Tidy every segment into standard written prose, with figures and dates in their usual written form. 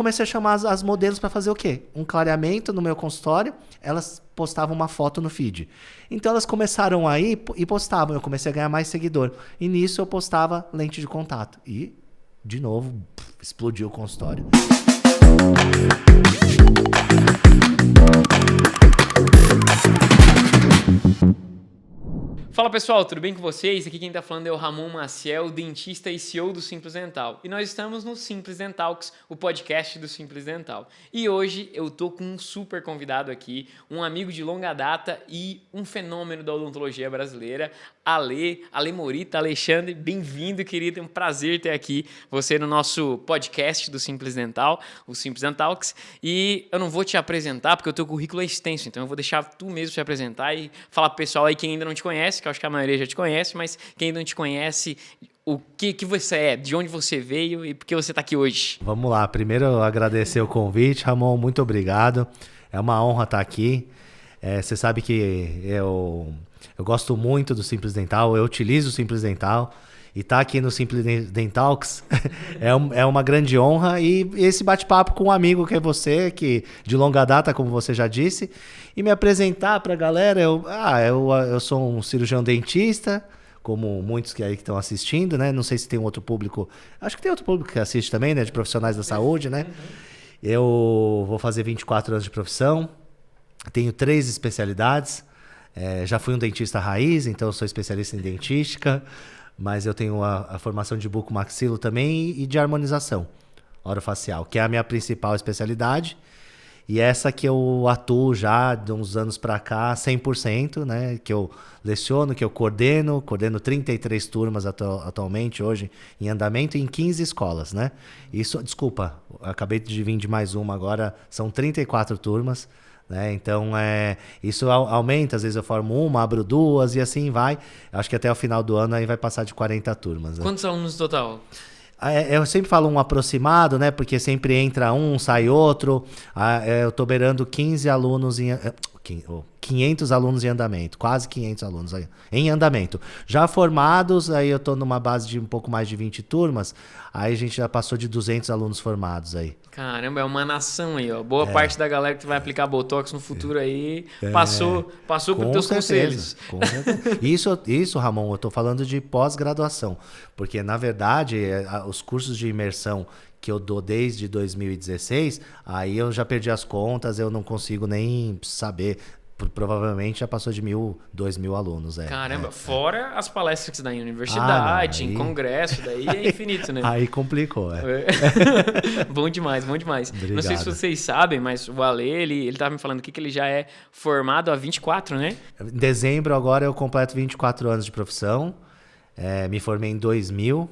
comecei a chamar as modelos para fazer o quê? Um clareamento no meu consultório, elas postavam uma foto no feed. Então elas começaram a ir e postavam, eu comecei a ganhar mais seguidor. E nisso eu postava lente de contato. E, de novo, explodiu o consultório. Fala pessoal, tudo bem com vocês? Aqui quem tá falando é o Ramon Maciel, dentista e CEO do Simples Dental. E nós estamos no Simples Dentalks, o podcast do Simples Dental. E hoje eu tô com um super convidado aqui, um amigo de longa data e um fenômeno da odontologia brasileira, Ale Morita. Alexandre, bem-vindo, querido. É um prazer ter aqui você no nosso podcast do Simples Dental, o Simples Dentalks. E eu não vou te apresentar porque o teu currículo é extenso, então eu vou deixar tu mesmo te apresentar e falar pro pessoal aí que ainda não te conhece, que eu acho que a maioria já te conhece, mas quem ainda não te conhece, o que você é, de onde você veio e por que você está aqui hoje. Vamos lá, primeiro agradecer o convite, Ramon, muito obrigado. É uma honra estar aqui. Você sabe que eu gosto muito do Simples Dental, eu utilizo o Simples Dental. E estar aqui no Simples Dentalks é uma grande honra. E esse bate-papo com um amigo que é você, que de longa data, como você já disse, e me apresentar para a galera. Eu sou um cirurgião dentista, como muitos que aí que estão assistindo, né? Não sei se tem um outro público. Acho que tem outro público que assiste também, né? De profissionais da saúde, né? Eu vou fazer 24 anos de profissão, tenho 3 especialidades. Já fui um dentista raiz, então eu sou especialista em dentística. Mas eu tenho a formação de bucomaxilo também e de harmonização orofacial, que é a minha principal especialidade. E essa que eu atuo já de uns anos para cá, 100%, né? Que eu leciono, que eu coordeno 33 turmas atualmente, hoje, em andamento, em 15 escolas, né? Isso, desculpa, acabei de vir de mais uma agora, são 34 turmas. Né? Então, isso aumenta, às vezes eu formo uma, abro 2 e assim vai. Acho que até o final do ano aí vai passar de 40 turmas. Né? Quantos alunos no total? Eu sempre falo um aproximado, né? Porque sempre entra um, sai outro. Eu tô beirando 15 alunos 500 alunos em andamento, quase 500 alunos em andamento. Já formados, aí eu tô numa base de um pouco mais de 20 turmas, aí a gente já passou de 200 alunos formados aí. Caramba, é uma nação aí, ó. Boa parte da galera que vai aplicar Botox no futuro aí passou por teus conselhos. Com certeza. Isso, Ramon, eu tô falando de pós-graduação, porque na verdade os cursos de imersão que eu dou desde 2016, aí eu já perdi as contas, eu não consigo nem saber. Provavelmente já passou de 1.000, 2.000 alunos. Caramba, fora as palestras que você dá em universidade, em congresso, daí é infinito, né? Aí complicou, Bom demais, bom demais. Obrigado. Não sei se vocês sabem, mas o Ale, ele tava me falando aqui que ele já é formado há 24, né? Em dezembro agora eu completo 24 anos de profissão, me formei em 2000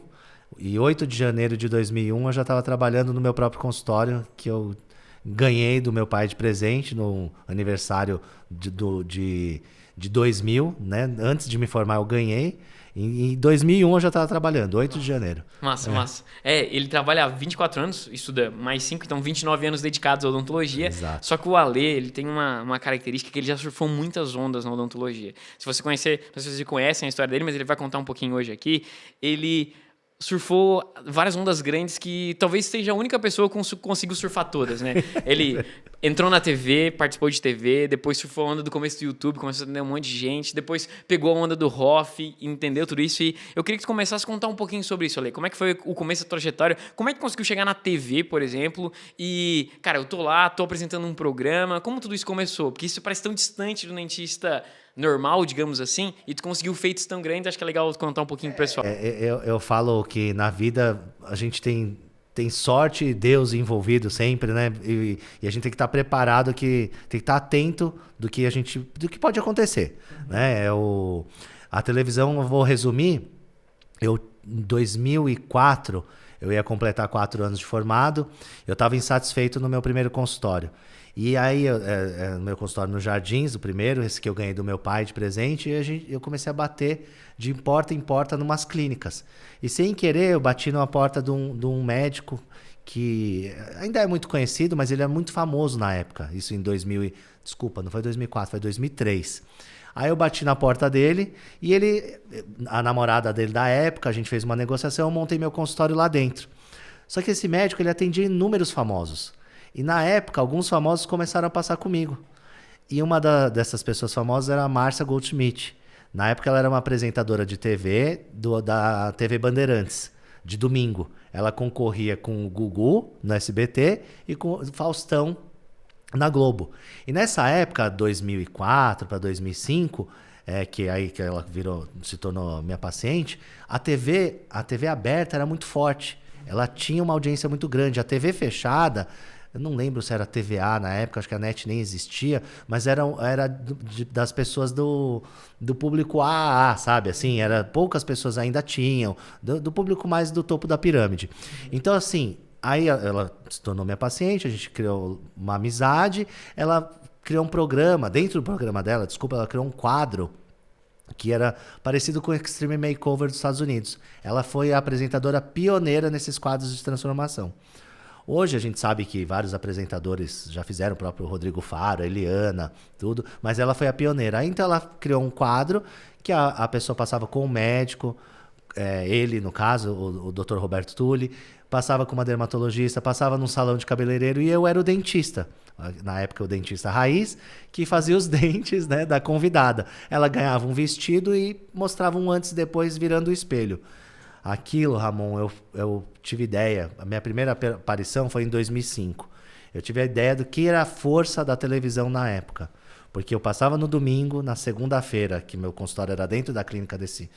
e 8 de janeiro de 2001 eu já estava trabalhando no meu próprio consultório, que eu ganhei do meu pai de presente no aniversário de 2000, né? Antes de me formar eu ganhei. Em 2001 eu já estava trabalhando, 8 de janeiro. Massa. Ele trabalha há 24 anos, estuda mais 5, então 29 anos dedicados à odontologia. Exato. Só que o Ale, ele tem uma característica que ele já surfou muitas ondas na odontologia. Se você conhecer, não sei se vocês conhecem a história dele, mas ele vai contar um pouquinho hoje aqui. Ele surfou várias ondas grandes que talvez seja a única pessoa que conseguiu surfar todas, né? Ele entrou na TV, participou de TV, depois surfou a onda do começo do YouTube, começou a entender um monte de gente, depois pegou a onda do Hoff, entendeu tudo isso. E eu queria que tu começasse a contar um pouquinho sobre isso, Ale. Como é que foi o começo da trajetória? Como é que conseguiu chegar na TV, por exemplo? E, cara, eu tô lá, tô apresentando um programa. Como tudo isso começou? Porque isso parece tão distante do dentista normal, digamos assim, e tu conseguiu feitos tão grandes, acho que é legal contar um pouquinho pro pessoal. Eu falo que na vida a gente tem sorte e Deus envolvido sempre, né? E a gente tem que estar preparado, tem que estar atento do que pode acontecer, né? A televisão, eu vou resumir, em 2004, eu ia completar 4 anos de formado, eu estava insatisfeito no meu primeiro consultório. E aí, no meu consultório no Jardins, o primeiro, esse que eu ganhei do meu pai de presente, e eu comecei a bater de porta em porta numas clínicas. E sem querer, eu bati numa porta de um médico que ainda é muito conhecido, mas ele é muito famoso na época. Isso em 2000, desculpa, não foi 2004, foi 2003. Aí eu bati na porta dele e a namorada dele da época, a gente fez uma negociação, eu montei meu consultório lá dentro. Só que esse médico, ele atendia inúmeros famosos. E na época, alguns famosos começaram a passar comigo. E uma dessas pessoas famosas era a Márcia Goldschmidt. Na época, ela era uma apresentadora de TV da TV Bandeirantes, de domingo. Ela concorria com o Gugu, no SBT, e com o Faustão, na Globo. E nessa época, 2004 para 2005, que ela se tornou minha paciente, a TV aberta era muito forte. Ela tinha uma audiência muito grande. A TV fechada, eu não lembro se era TVA na época, acho que a NET nem existia, mas era das pessoas do público AAA, sabe? Assim, poucas pessoas ainda tinham, do público mais do topo da pirâmide. Então, assim, aí ela se tornou minha paciente, a gente criou uma amizade, ela criou um programa, dentro do programa dela, ela criou um quadro que era parecido com o Extreme Makeover dos Estados Unidos. Ela foi a apresentadora pioneira nesses quadros de transformação. Hoje a gente sabe que vários apresentadores já fizeram, o próprio Rodrigo Faro, a Eliana, tudo, mas ela foi a pioneira. Aí, então ela criou um quadro que a pessoa passava com o médico, ele, no caso, o Dr. Roberto Tulli, passava com uma dermatologista, passava num salão de cabeleireiro e eu era o dentista. Na época, o dentista raiz, que fazia os dentes, né, da convidada. Ela ganhava um vestido e mostrava um antes e depois virando o espelho. Aquilo, Ramon, eu tive ideia. A minha primeira aparição foi em 2005. Eu tive a ideia do que era a força da televisão na época. Porque eu passava no domingo, na segunda-feira, que meu consultório era dentro da clínica desse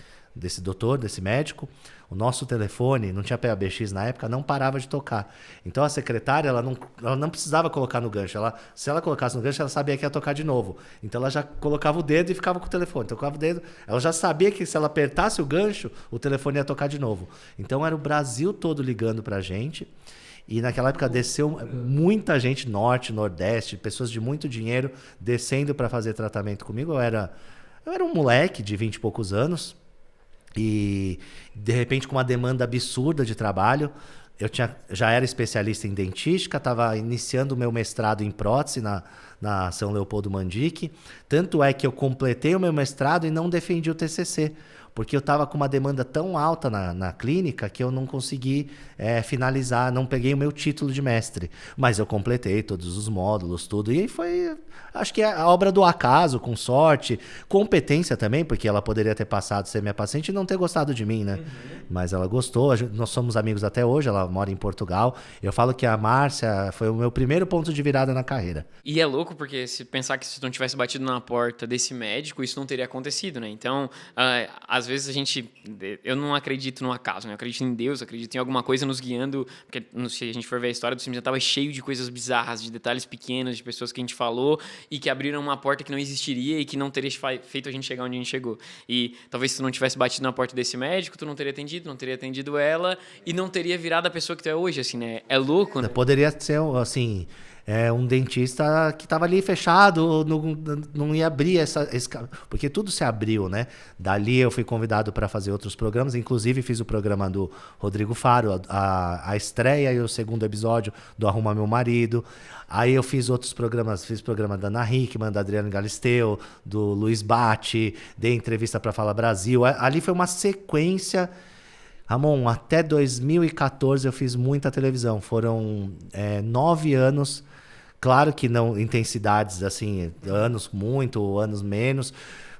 doutor, desse médico, o nosso telefone, não tinha PABX na época, não parava de tocar. Então a secretária, ela não precisava colocar no gancho. Se ela colocasse no gancho, ela sabia que ia tocar de novo. Então ela já colocava o dedo e ficava com o telefone. Tocava o dedo, ela já sabia que se ela apertasse o gancho, o telefone ia tocar de novo. Então era o Brasil todo ligando pra gente. E naquela época desceu muita gente, norte, nordeste, pessoas de muito dinheiro descendo para fazer tratamento comigo. Eu era um moleque de 20 e poucos anos e, de repente, com uma demanda absurda de trabalho. Eu já era especialista em dentística, estava iniciando o meu mestrado em prótese na São Leopoldo Mandic. Tanto é que eu completei o meu mestrado e não defendi o TCC. Porque eu estava com uma demanda tão alta na clínica que eu não consegui finalizar, não peguei o meu título de mestre. Mas eu completei todos os módulos, tudo. E foi, acho que a obra do acaso, com sorte, competência também, porque ela poderia ter passado a ser minha paciente e não ter gostado de mim, né? Uhum. Mas ela gostou, nós somos amigos até hoje, ela mora em Portugal. Eu falo que a Márcia foi o meu primeiro ponto de virada na carreira. E é louco, porque se pensar que se tu não tivesse batido na porta desse médico, isso não teria acontecido, né? Então, às vezes eu não acredito no acaso, né? Eu acredito em Deus, acredito em alguma coisa nos guiando, porque se a gente for ver a história do Simples, estava cheio de coisas bizarras, de detalhes pequenos, de pessoas que a gente falou e que abriram uma porta que não existiria e que não teria feito a gente chegar onde a gente chegou. E talvez se tu não tivesse batido na porta desse médico, tu não teria atendido ela e não teria virado a pessoa que tu é hoje, assim, né? É louco, né? Poderia ser, assim... um dentista que estava ali fechado, não ia abrir porque tudo se abriu, né? Dali eu fui convidado para fazer outros programas, inclusive fiz o programa do Rodrigo Faro, a estreia e o segundo episódio do Arruma Meu Marido. Aí eu fiz outros programas, fiz programa da Ana Hickman, da Adriana Galisteu, do Luiz Batti, dei entrevista para Fala Brasil. Ali foi uma sequência... Ramon, até 2014 eu fiz muita televisão. Foram 9 anos. Claro que não intensidades assim, anos muito, anos menos.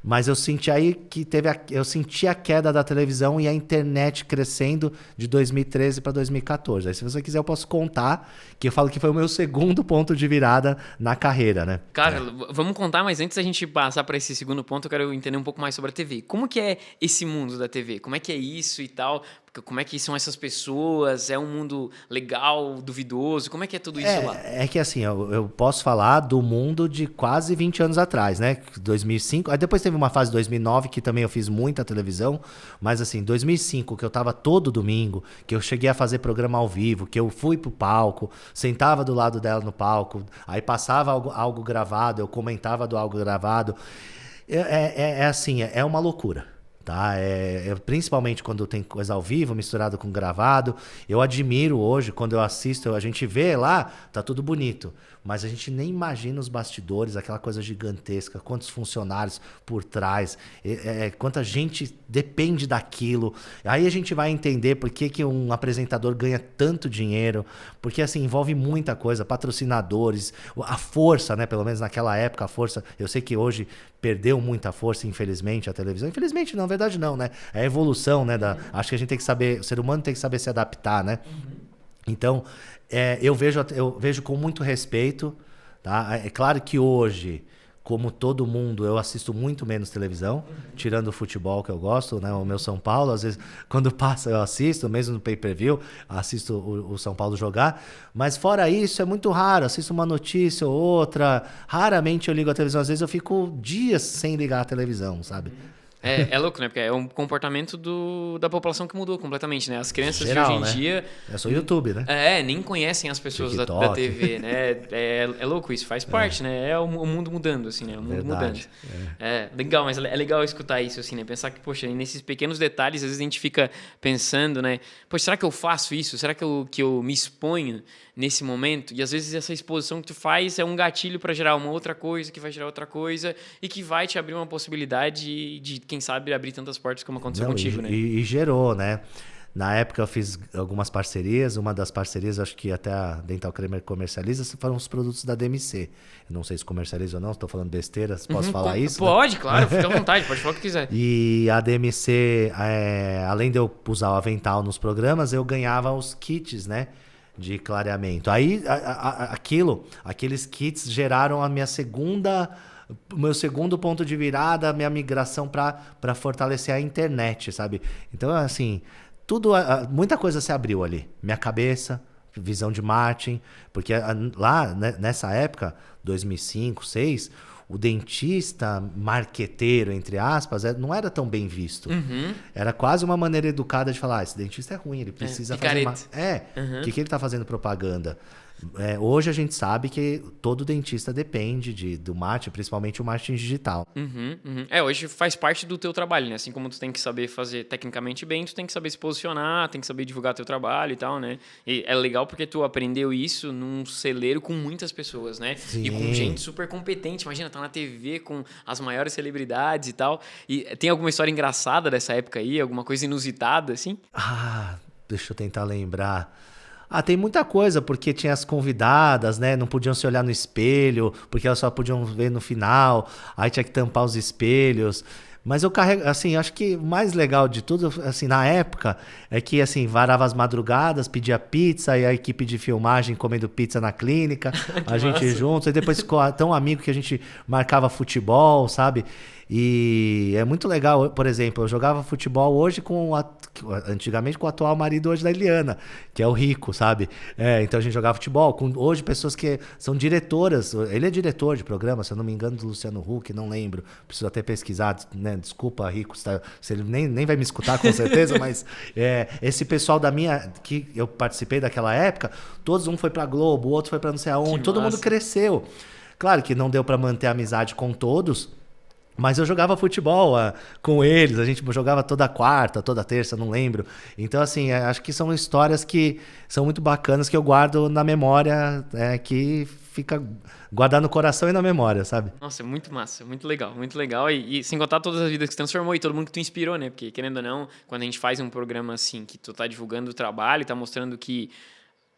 Mas eu senti aí que eu senti a queda da televisão e a internet crescendo de 2013 para 2014. Aí, se você quiser, eu posso contar, que eu falo que foi o meu segundo ponto de virada na carreira, né? Cara, vamos contar, mas antes da gente passar para esse segundo ponto, eu quero entender um pouco mais sobre a TV. Como que é esse mundo da TV? Como é que é isso e tal? Como é que são essas pessoas? É um mundo legal, duvidoso? Como é que é tudo isso lá? É que assim, eu posso falar do mundo de quase 20 anos atrás, né? 2005, aí depois teve uma fase de 2009 que também eu fiz muita televisão, mas assim, 2005 que eu tava todo domingo, que eu cheguei a fazer programa ao vivo, que eu fui pro palco, sentava do lado dela no palco, aí passava algo gravado, eu comentava do algo gravado. Assim, é uma loucura. tá? Principalmente quando tem coisa ao vivo, misturado com gravado. Eu admiro hoje, quando eu assisto, a gente vê lá, tá tudo bonito. Mas a gente nem imagina os bastidores, aquela coisa gigantesca, quantos funcionários por trás, quanta gente depende daquilo. Aí a gente vai entender por que um apresentador ganha tanto dinheiro, porque assim, envolve muita coisa, patrocinadores, a força, né? Pelo menos naquela época, a força, eu sei que hoje perdeu muita força, infelizmente, a televisão. Infelizmente, não, na verdade não, né? É a evolução, né? Acho que a gente tem que saber, o ser humano tem que saber se adaptar, né? Então, eu vejo com muito respeito, tá? É claro que hoje, como todo mundo, eu assisto muito menos televisão, tirando o futebol que eu gosto, né? O meu São Paulo, às vezes, quando passa eu assisto, mesmo no pay-per-view, assisto o São Paulo jogar. Mas fora isso, é muito raro, assisto uma notícia ou outra, raramente eu ligo a televisão, às vezes eu fico dias sem ligar a televisão, sabe? É louco, né? Porque é um comportamento da população que mudou completamente, né? As crianças Geral, de hoje em dia... É só YouTube, né? Nem conhecem as pessoas da TikTok. TV, né? É louco isso, faz parte, né? É o mundo mudando, assim, né? O mundo Verdade. mudando. Legal, mas é legal escutar isso, assim, né? Pensar que, poxa, nesses pequenos detalhes, às vezes a gente fica pensando, né? Poxa, será que eu faço isso? Será que eu me exponho nesse momento? E às vezes essa exposição que tu faz é um gatilho para gerar uma outra coisa, que vai gerar outra coisa, e que vai te abrir uma possibilidade de quem sabe, abrir tantas portas como aconteceu contigo, né? E gerou, né? Na época eu fiz algumas parcerias, uma das parcerias, acho que até a Dental Kramer comercializa, foram os produtos da DMC. Eu não sei se comercializa ou não, estou falando besteira, posso falar isso? Pode, né? claro, fica à vontade, pode falar o que quiser. E a DMC, além de eu usar o avental nos programas, eu ganhava os kits, né? De clareamento. Aí aqueles kits geraram o meu segundo ponto de virada, a minha migração para fortalecer a internet, sabe? Então, assim, muita coisa se abriu ali. Minha cabeça, visão de marketing, porque lá, né, nessa época, 2005, 2006, o dentista marqueteiro, entre aspas, não era tão bem visto. Era quase uma maneira educada de falar, esse dentista é ruim, ele precisa fazer que ele tá fazendo propaganda? Hoje a gente sabe que todo dentista depende do marketing, principalmente o marketing digital. Hoje faz parte do teu trabalho, né? Assim como tu tem que saber fazer tecnicamente bem, tu tem que saber se posicionar, tem que saber divulgar teu trabalho e tal, né? E é legal porque tu aprendeu isso num celeiro com muitas pessoas, né? Sim. E com gente super competente. Imagina, tá na TV com as maiores celebridades e tal. E tem alguma história engraçada dessa época aí? Alguma coisa inusitada, assim? Deixa eu tentar lembrar. Tem muita coisa, porque tinha as convidadas, né? Não podiam se olhar no espelho, porque elas só podiam ver no final. Aí tinha que tampar os espelhos. Mas eu carrego, assim, acho que o mais legal de tudo, assim, na época, é que, assim, varava as madrugadas, pedia pizza, e a equipe de filmagem comendo pizza na clínica, a gente juntos, e depois ficou tão amigo que a gente marcava futebol, sabe? E é muito legal, por exemplo, eu jogava futebol hoje antigamente com o atual marido hoje da Eliana, que é o Rico, sabe? Então a gente jogava futebol com hoje pessoas que são diretoras, ele é diretor de programa, se eu não me engano, do Luciano Huck, não lembro, preciso até pesquisar, né? Desculpa, Rico, se ele nem vai me escutar com certeza, mas esse pessoal que eu participei daquela época, todos, um foi pra Globo, o outro foi pra não sei aonde, todo mundo cresceu. Claro que não deu pra manter a amizade com todos, mas eu jogava futebol com eles, a gente jogava toda quarta, toda terça, não lembro. Então, assim, acho que são histórias que são muito bacanas, que eu guardo na memória, que fica guardado no coração e na memória, sabe? Nossa, é muito massa, muito legal, muito legal. E sem contar todas as vidas que se transformou e todo mundo que tu inspirou, né? Porque, querendo ou não, quando a gente faz um programa assim, que tu tá divulgando o trabalho, tá mostrando que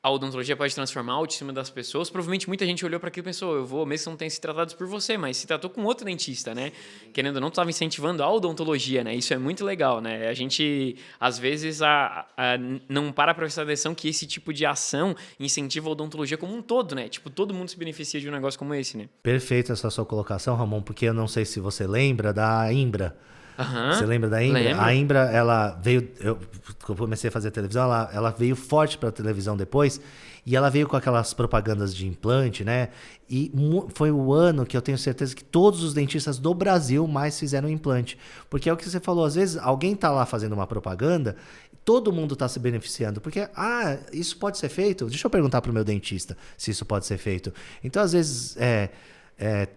a odontologia pode transformar a autoestima das pessoas. Provavelmente muita gente olhou para aquilo e pensou, eu vou, mesmo que não tenha se tratado por você, mas se tratou com outro dentista, né? Querendo ou não, tu estava incentivando a odontologia, né? Isso é muito legal, né? A gente, às vezes, não para prestar atenção que esse tipo de ação incentiva a odontologia como um todo, né? Tipo, todo mundo se beneficia de um negócio como esse, né? Perfeita essa sua colocação, Ramon, porque eu não sei se você lembra da Imbra. Você lembra da Imbra? Lembro. A Imbra, ela veio... Eu comecei a fazer televisão, ela veio forte para a televisão depois, e ela veio com aquelas propagandas de implante, né? E foi o ano que eu tenho certeza que todos os dentistas do Brasil mais fizeram implante. Porque é o que você falou, às vezes alguém tá lá fazendo uma propaganda, todo mundo tá se beneficiando. Porque, isso pode ser feito? Deixa eu perguntar pro meu dentista se isso pode ser feito. Então, às vezes,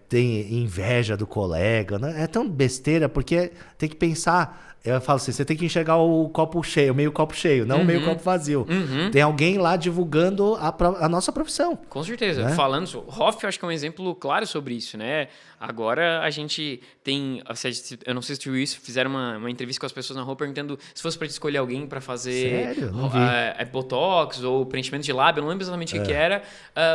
tem inveja do colega, né? É tão besteira, porque tem que pensar. Eu falo assim, você tem que enxergar o copo cheio, o meio copo cheio, não o meio copo vazio. Tem alguém lá divulgando a nossa profissão. Com certeza. Né? Falando sobre... Hoff, eu acho que é um exemplo claro sobre isso, né? Agora a gente tem... Eu não sei se tu viu isso, fizeram uma entrevista com as pessoas na rua perguntando se fosse para escolher alguém para fazer Sério? Não vi. botox ou preenchimento de lábio, eu não lembro exatamente o que era.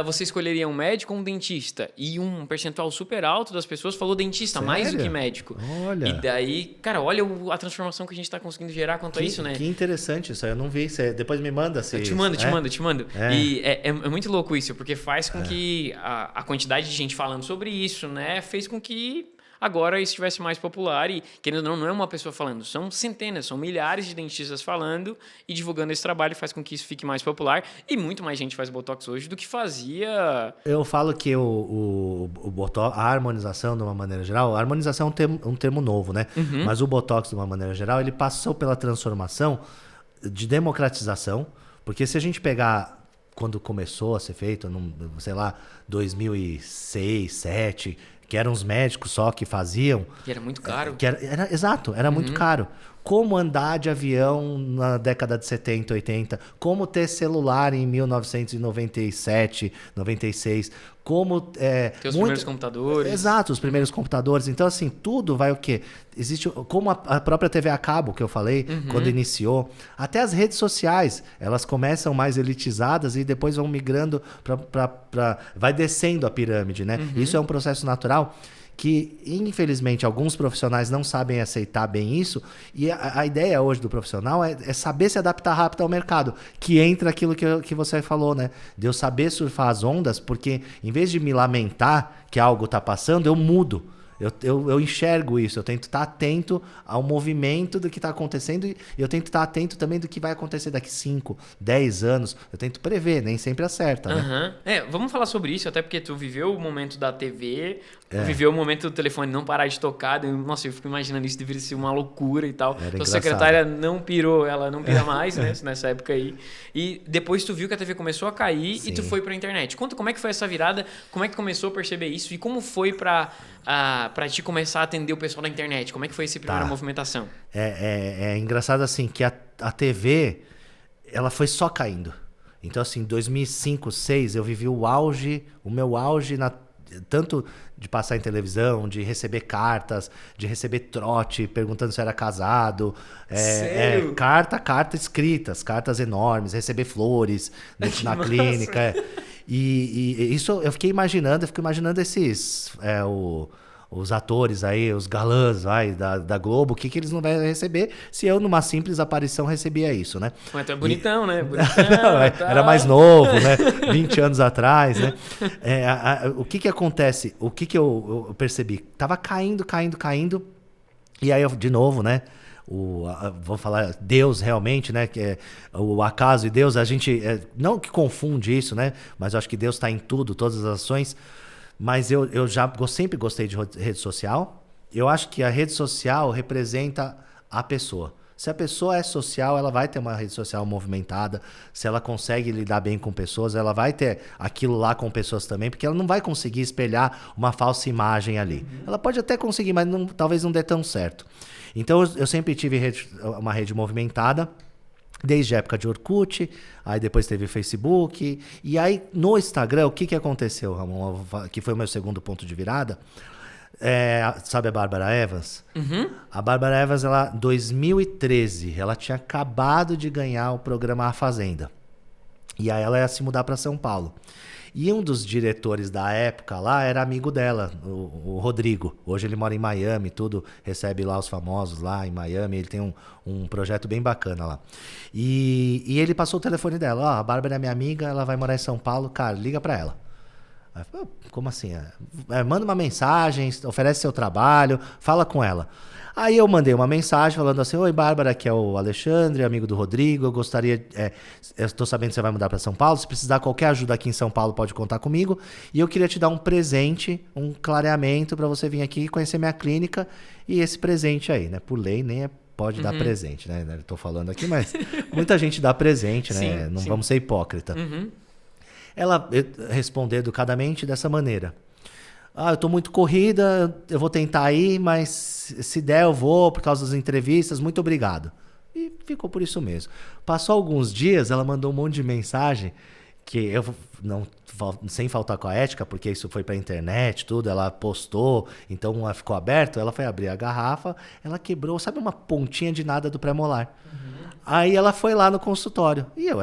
Você escolheria um médico ou um dentista? E um percentual super alto das pessoas falou dentista, mais do que médico. Olha. E daí, cara, olha a transformação que a gente está conseguindo gerar quanto a isso, né? Que interessante isso aí, eu não vi. Depois me manda. Eu te mando. E é muito louco isso, porque faz com que a quantidade de gente falando sobre isso, né, fez com que agora isso estivesse mais popular e, querendo ou não é uma pessoa falando, são centenas, são milhares de dentistas falando e divulgando esse trabalho, faz com que isso fique mais popular e muito mais gente faz Botox hoje do que fazia... Eu falo que o Botox, a harmonização de uma maneira geral, a harmonização é um termo novo, né? Mas o Botox de uma maneira geral, ele passou pela transformação de democratização, porque se a gente pegar quando começou a ser feito, sei lá, 2006, 2007, que eram os médicos só que faziam. E era muito caro. Exato, era muito caro. Como andar de avião na década de 70, 80, como ter celular em 1997, 96, como... ter os primeiros computadores. Exato, os primeiros computadores. Então, assim, tudo vai o quê? Existe, como a própria TV a cabo, que eu falei, quando iniciou, até as redes sociais, elas começam mais elitizadas e depois vão migrando vai descendo a pirâmide, né? Isso é um processo natural que, infelizmente, alguns profissionais não sabem aceitar bem isso, e a ideia hoje do profissional é saber se adaptar rápido ao mercado, que entra aquilo que você falou, né? De eu saber surfar as ondas, porque em vez de me lamentar que algo está passando, eu mudo. Eu enxergo isso, eu tento estar atento ao movimento do que está acontecendo e eu tento estar atento também do que vai acontecer daqui 5, 10 anos. Eu tento prever, nem sempre acerta, né? Vamos falar sobre isso, até porque tu viveu o momento da TV, viveu o momento do telefone não parar de tocar. Nossa, eu fico imaginando isso, deveria ser uma loucura e tal. Tua secretária não pirou, ela não pira mais, né, nessa época aí. E depois tu viu que a TV começou a cair. Sim. E tu foi pra internet. Conta como é que foi essa virada, como é que começou a perceber isso e como foi pra te começar a atender o pessoal da internet? Como é que foi essa primeira movimentação? É engraçado assim que a TV, ela foi só caindo. Então assim, 2005, 2006, eu vivi o meu auge tanto de passar em televisão, de receber cartas, de receber trote perguntando se eu era casado. Sério? Cartas escritas, cartas enormes, receber flores na clínica. E isso eu fico imaginando esses... os atores aí, os galãs da Globo, o que eles não vão receber se eu, numa simples aparição, recebia isso, né? Mas tu é bonitão, né? Bonitão, era mais novo, né? 20 anos atrás, né? O que acontece? O que eu percebi? Tava caindo. E aí, de novo, né? Vou falar Deus realmente, né? Que é o acaso e Deus, a gente... não que confunde isso, né? Mas eu acho que Deus está em tudo, todas as ações. Mas eu sempre gostei de rede social. Eu acho que a rede social representa a pessoa. Se a pessoa é social, ela vai ter uma rede social movimentada. Se ela consegue lidar bem com pessoas, ela vai ter aquilo lá com pessoas também, porque ela não vai conseguir espelhar uma falsa imagem ali. Ela pode até conseguir, mas talvez não dê tão certo. Então eu sempre tive uma rede movimentada. Desde a época de Orkut, aí depois teve Facebook, e aí no Instagram, o que aconteceu, Ramon, que foi o meu segundo ponto de virada, sabe a Bárbara Evans? A Bárbara Evans, ela, em 2013, ela tinha acabado de ganhar o programa A Fazenda, e aí ela ia se mudar para São Paulo. E um dos diretores da época lá era amigo dela, o Rodrigo. Hoje ele mora em Miami, tudo, recebe lá os famosos lá em Miami. Ele tem um projeto bem bacana lá. E ele passou o telefone dela. A Bárbara é minha amiga, ela vai morar em São Paulo. Cara, liga pra ela. Aí, como assim? Manda uma mensagem, oferece seu trabalho, fala com ela. Aí eu mandei uma mensagem falando assim: oi, Bárbara, aqui é o Alexandre, amigo do Rodrigo, eu gostaria... eu estou sabendo que você vai mudar para São Paulo, se precisar qualquer ajuda aqui em São Paulo, pode contar comigo. E eu queria te dar um presente, um clareamento para você vir aqui e conhecer minha clínica. E esse presente aí, né? Por lei, nem pode dar presente, né? Eu tô falando aqui, mas muita gente dá presente, né? Sim, não sim. Vamos ser hipócrita. Ela respondeu educadamente dessa maneira: eu tô muito corrida, eu vou tentar ir, mas se der eu vou por causa das entrevistas, muito obrigado. E ficou por isso mesmo. Passou alguns dias, ela mandou um monte de mensagem que eu não, sem faltar com a ética, porque isso foi pra internet, tudo, ela postou, então ela ficou aberto, ela foi abrir a garrafa, ela quebrou, sabe, uma pontinha de nada do pré-molar. Aí ela foi lá no consultório. E eu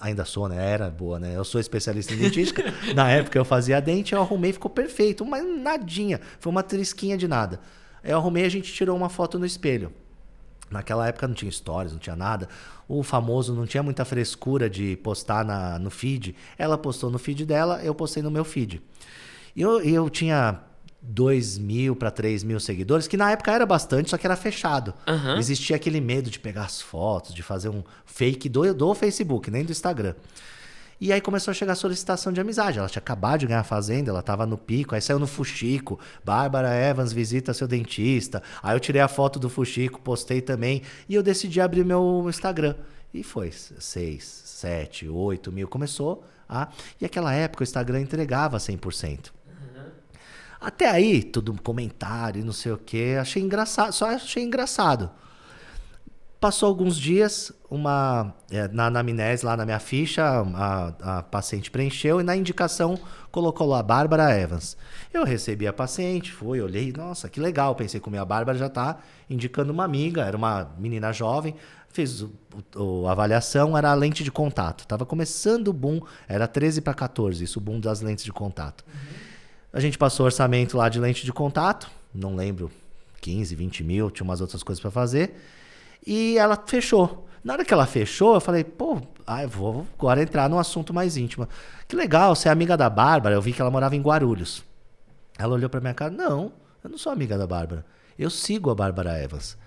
ainda sou, né? Era boa, né? Eu sou especialista em dentística. Na época eu fazia dente, eu arrumei, ficou perfeito. Mas nadinha. Foi uma trisquinha de nada. Aí eu arrumei, a gente tirou uma foto no espelho. Naquela época não tinha stories, não tinha nada. O famoso não tinha muita frescura de postar no feed. Ela postou no feed dela, eu postei no meu feed. E eu tinha 2.000 para 3.000 seguidores, que na época era bastante, só que era fechado. Existia aquele medo de pegar as fotos, de fazer um fake do Facebook, nem do Instagram. E aí começou a chegar a solicitação de amizade. Ela tinha acabado de ganhar a fazenda, ela tava no pico, aí saiu no Fuxico, Bárbara Evans visita seu dentista. Aí eu tirei a foto do Fuxico, postei também, e eu decidi abrir meu Instagram. E foi 6, 7, 8 mil, começou a... E naquela época o Instagram entregava 100%. Até aí, tudo comentário, não sei o quê, achei engraçado, só achei engraçado. Passou alguns dias, na anamnese, lá na minha ficha, a paciente preencheu e na indicação colocou lá Bárbara Evans. Eu recebi a paciente, fui, olhei, nossa, que legal, pensei comigo, a Bárbara já tá indicando uma amiga, era uma menina jovem, fiz a avaliação, era a lente de contato, tava começando o boom, era 13 para 14, isso o boom das lentes de contato. A gente passou o orçamento lá de lente de contato, não lembro, 15, 20 mil, tinha umas outras coisas para fazer. E ela fechou. Na hora que ela fechou, eu falei, eu vou agora entrar num assunto mais íntimo. Que legal, você é amiga da Bárbara, eu vi que ela morava em Guarulhos. Ela olhou pra minha cara, não, eu não sou amiga da Bárbara, eu sigo a Bárbara Evans.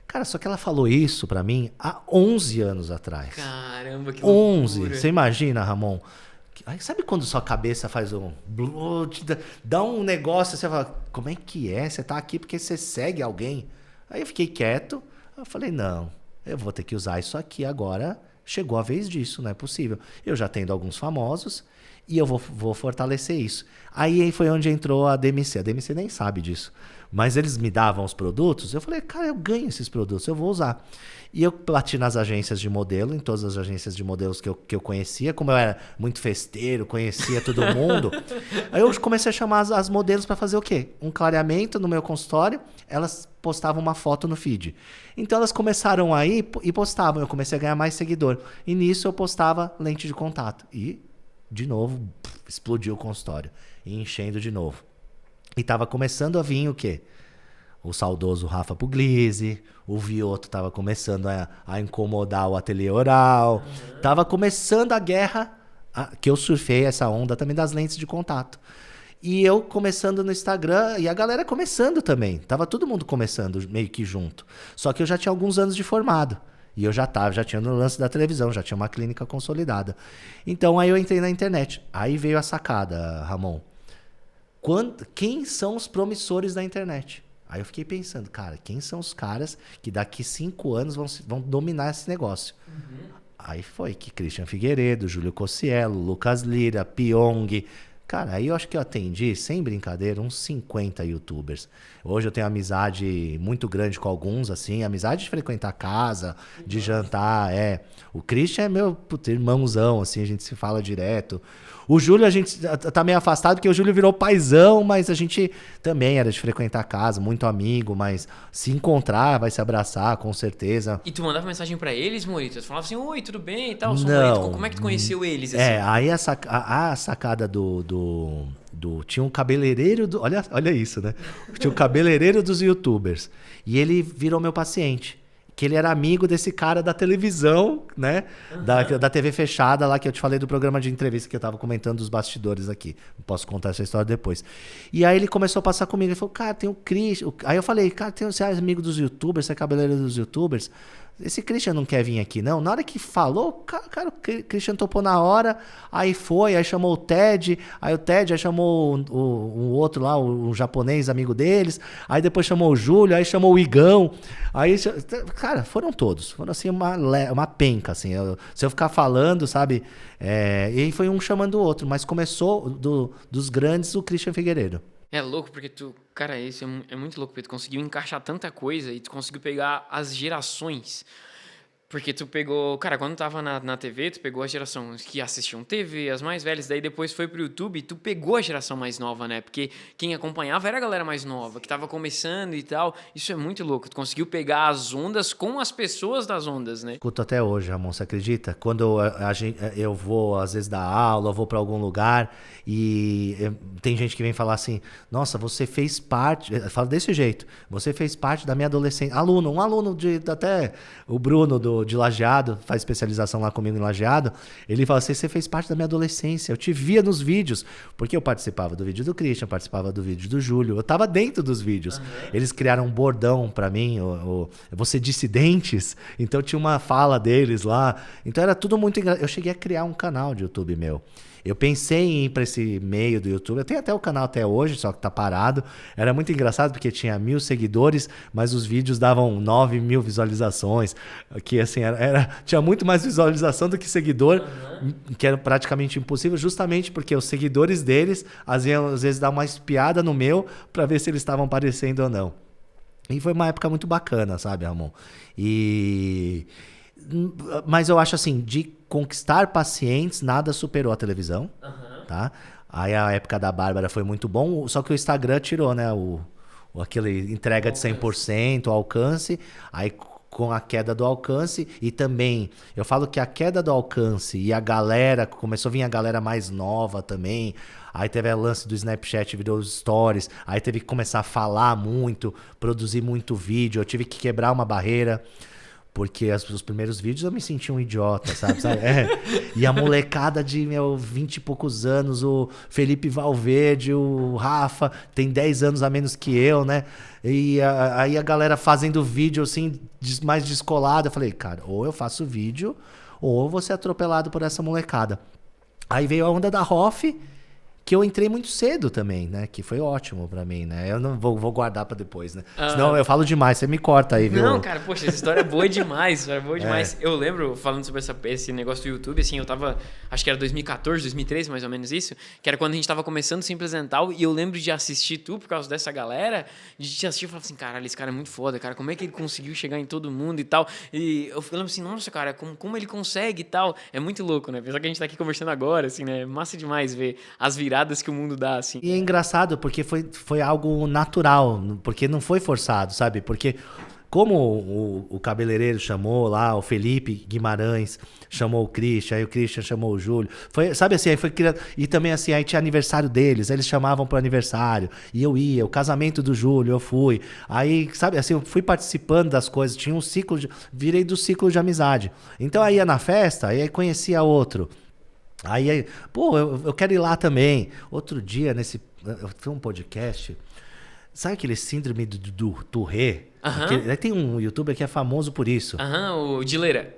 Cara, só que ela falou isso pra mim há 11 anos atrás. Caramba, que 11, loucura. você imagina, Ramon? Aí, sabe quando sua cabeça faz dá um negócio, você fala, como é que é? Você tá aqui porque você segue alguém? Aí eu fiquei quieto, eu falei, não, eu vou ter que usar isso aqui agora, chegou a vez disso, não é possível. Eu já tenho alguns famosos e eu vou fortalecer isso. Aí foi onde entrou a DMC nem sabe disso, mas eles me davam os produtos, eu falei, cara, eu ganho esses produtos, eu vou usar. E eu bati nas agências de modelo, em todas as agências de modelos que eu conhecia. Como eu era muito festeiro, conhecia todo mundo. Aí eu comecei a chamar as modelos para fazer o quê? Um clareamento no meu consultório. Elas postavam uma foto no feed. Então elas começaram a ir e postavam. Eu comecei a ganhar mais seguidor. E nisso eu postava lente de contato. E, de novo, explodiu o consultório. E enchendo de novo. E tava começando a vir o quê? O saudoso Rafa Puglisi, o Vioto tava começando a incomodar o ateliê oral. Tava começando a guerra, que eu surfei essa onda também das lentes de contato. E eu começando no Instagram, e a galera começando também. Tava todo mundo começando meio que junto. Só que eu já tinha alguns anos de formado. E eu já tinha no lance da televisão, já tinha uma clínica consolidada. Então aí eu entrei na internet. Aí veio a sacada, Ramon. Quem são os promissores da internet? Aí eu fiquei pensando, cara, quem são os caras que daqui 5 anos vão dominar esse negócio? Aí foi que Christian Figueiredo, Júlio Cossiello, Lucas Lira, Pyong. Cara, aí eu acho que eu atendi, sem brincadeira, uns 50 youtubers. Hoje eu tenho amizade muito grande com alguns, assim, amizade de frequentar casa, de jantar, O Christian é meu irmãozão, assim, a gente se fala direto. O Júlio, a gente tá meio afastado, porque o Júlio virou paizão, mas a gente também era de frequentar casa, muito amigo, mas se encontrar, vai se abraçar, com certeza. E tu mandava mensagem pra eles, Morito? Tu falava assim, oi, tudo bem e tal? Sou Não. Morito. Como é que tu conheceu eles? Assim? Aí a sacada tinha um cabeleireiro, olha isso, né? Tinha um cabeleireiro dos youtubers, e ele virou meu paciente. Que ele era amigo desse cara da televisão, né? Da TV fechada lá, que eu te falei do programa de entrevista que eu tava comentando dos bastidores aqui. Posso contar essa história depois. E aí ele começou a passar comigo. Ele falou, cara, tem o Cris. Aí eu falei, cara, você é amigo dos youtubers? Você é cabeleireiro dos youtubers? esse Christian não quer vir aqui, não? Na hora que falou, cara, o Christian topou na hora, aí chamou o Ted, aí chamou o outro lá, o japonês amigo deles, aí depois chamou o Júlio, aí chamou o Igão, aí, cara, foram todos, foram assim uma penca, assim, se eu ficar falando, sabe, e aí foi um chamando o outro, mas começou dos grandes o Christian Figueiredo. É louco porque cara, isso é muito louco, porque tu conseguiu encaixar tanta coisa e tu conseguiu pegar as gerações. Porque tu pegou, cara, quando tava na TV, tu pegou a geração que assistiam TV, as mais velhas, daí depois foi pro YouTube, tu pegou a geração mais nova, né? Porque quem acompanhava era a galera mais nova, que tava começando e tal. Isso é muito louco, tu conseguiu pegar as ondas com as pessoas das ondas, né? Escuto até hoje, Ramon, você acredita? Quando eu vou, às vezes, dar aula, eu vou pra algum lugar e tem gente que vem falar assim, nossa, você fez parte, fala desse jeito, você fez parte da minha adolescência. Um aluno até o Bruno de Lajeado, faz especialização lá comigo em Lajeado, ele fala assim, você fez parte da minha adolescência, eu te via nos vídeos, porque eu participava do vídeo do Christian, participava do vídeo do Júlio, eu tava dentro dos vídeos. Eles criaram um bordão pra mim, você dissidentes, então tinha uma fala deles lá, então era tudo muito engraçado. Eu cheguei a criar um canal de YouTube meu. Eu pensei em ir para esse meio do YouTube. Eu tenho até o canal até hoje, só que tá parado. Era muito engraçado porque tinha 1.000 seguidores, mas os vídeos davam 9.000 visualizações. Que assim, tinha muito mais visualização do que seguidor, que era praticamente impossível, justamente porque os seguidores deles às vezes davam uma espiada no meu para ver se eles estavam aparecendo ou não. E foi uma época muito bacana, sabe, Ramon? Mas eu acho assim, de conquistar pacientes, nada superou a televisão, tá? Aí a época da Bárbara foi muito bom, só que o Instagram tirou, né? Aquele entrega de 100%, o alcance, aí com a queda do alcance, e também, eu falo que a queda do alcance e a galera, começou a vir a galera mais nova também, aí teve o lance do Snapchat, virou stories, aí teve que começar a falar muito, produzir muito vídeo, eu tive que quebrar uma barreira, porque os primeiros vídeos eu me sentia um idiota, sabe? E a molecada de 20 e poucos anos, o Felipe Valverde, o Rafa, tem 10 anos a menos que eu, né? E aí a galera fazendo vídeo assim, mais descolado. Eu falei, cara, ou eu faço vídeo, ou eu vou ser atropelado por essa molecada. Aí veio a onda da Hoff, que eu entrei muito cedo também, né? Que foi ótimo pra mim, né? Eu não vou guardar pra depois, né? Senão eu falo demais, você me corta aí, viu? Não, cara, poxa, essa história é boa demais, demais. Eu lembro, falando sobre esse negócio do YouTube, assim, eu tava, acho que era 2014, 2013, mais ou menos isso, que era quando a gente tava começando o Simples Dental, e eu lembro de assistir tu, por causa dessa galera, de te assistir e falar assim, caralho, esse cara é muito foda, cara, como é que ele conseguiu chegar em todo mundo e tal? E eu lembro assim, nossa, cara, como ele consegue e tal? É muito louco, né? Apesar que a gente tá aqui conversando agora, assim, né? Massa demais ver as viradas que o mundo dá, assim. E é engraçado, porque foi algo natural, porque não foi forçado, sabe? Porque como o cabeleireiro chamou lá, o Felipe Guimarães chamou o Christian, aí o Christian chamou o Júlio, foi, sabe assim, aí foi criado, e também assim, aí tinha aniversário deles, aí eles chamavam pro aniversário, e eu ia, o casamento do Júlio, eu fui, aí, sabe, assim, eu fui participando das coisas, tinha um ciclo, virei do ciclo de amizade, então aí ia na festa, aí conhecia outro, aí pô, eu quero ir lá também. Outro dia, eu fiz um podcast, sabe aquele síndrome do Tourette? Tem um youtuber que é famoso por isso. O Dileira.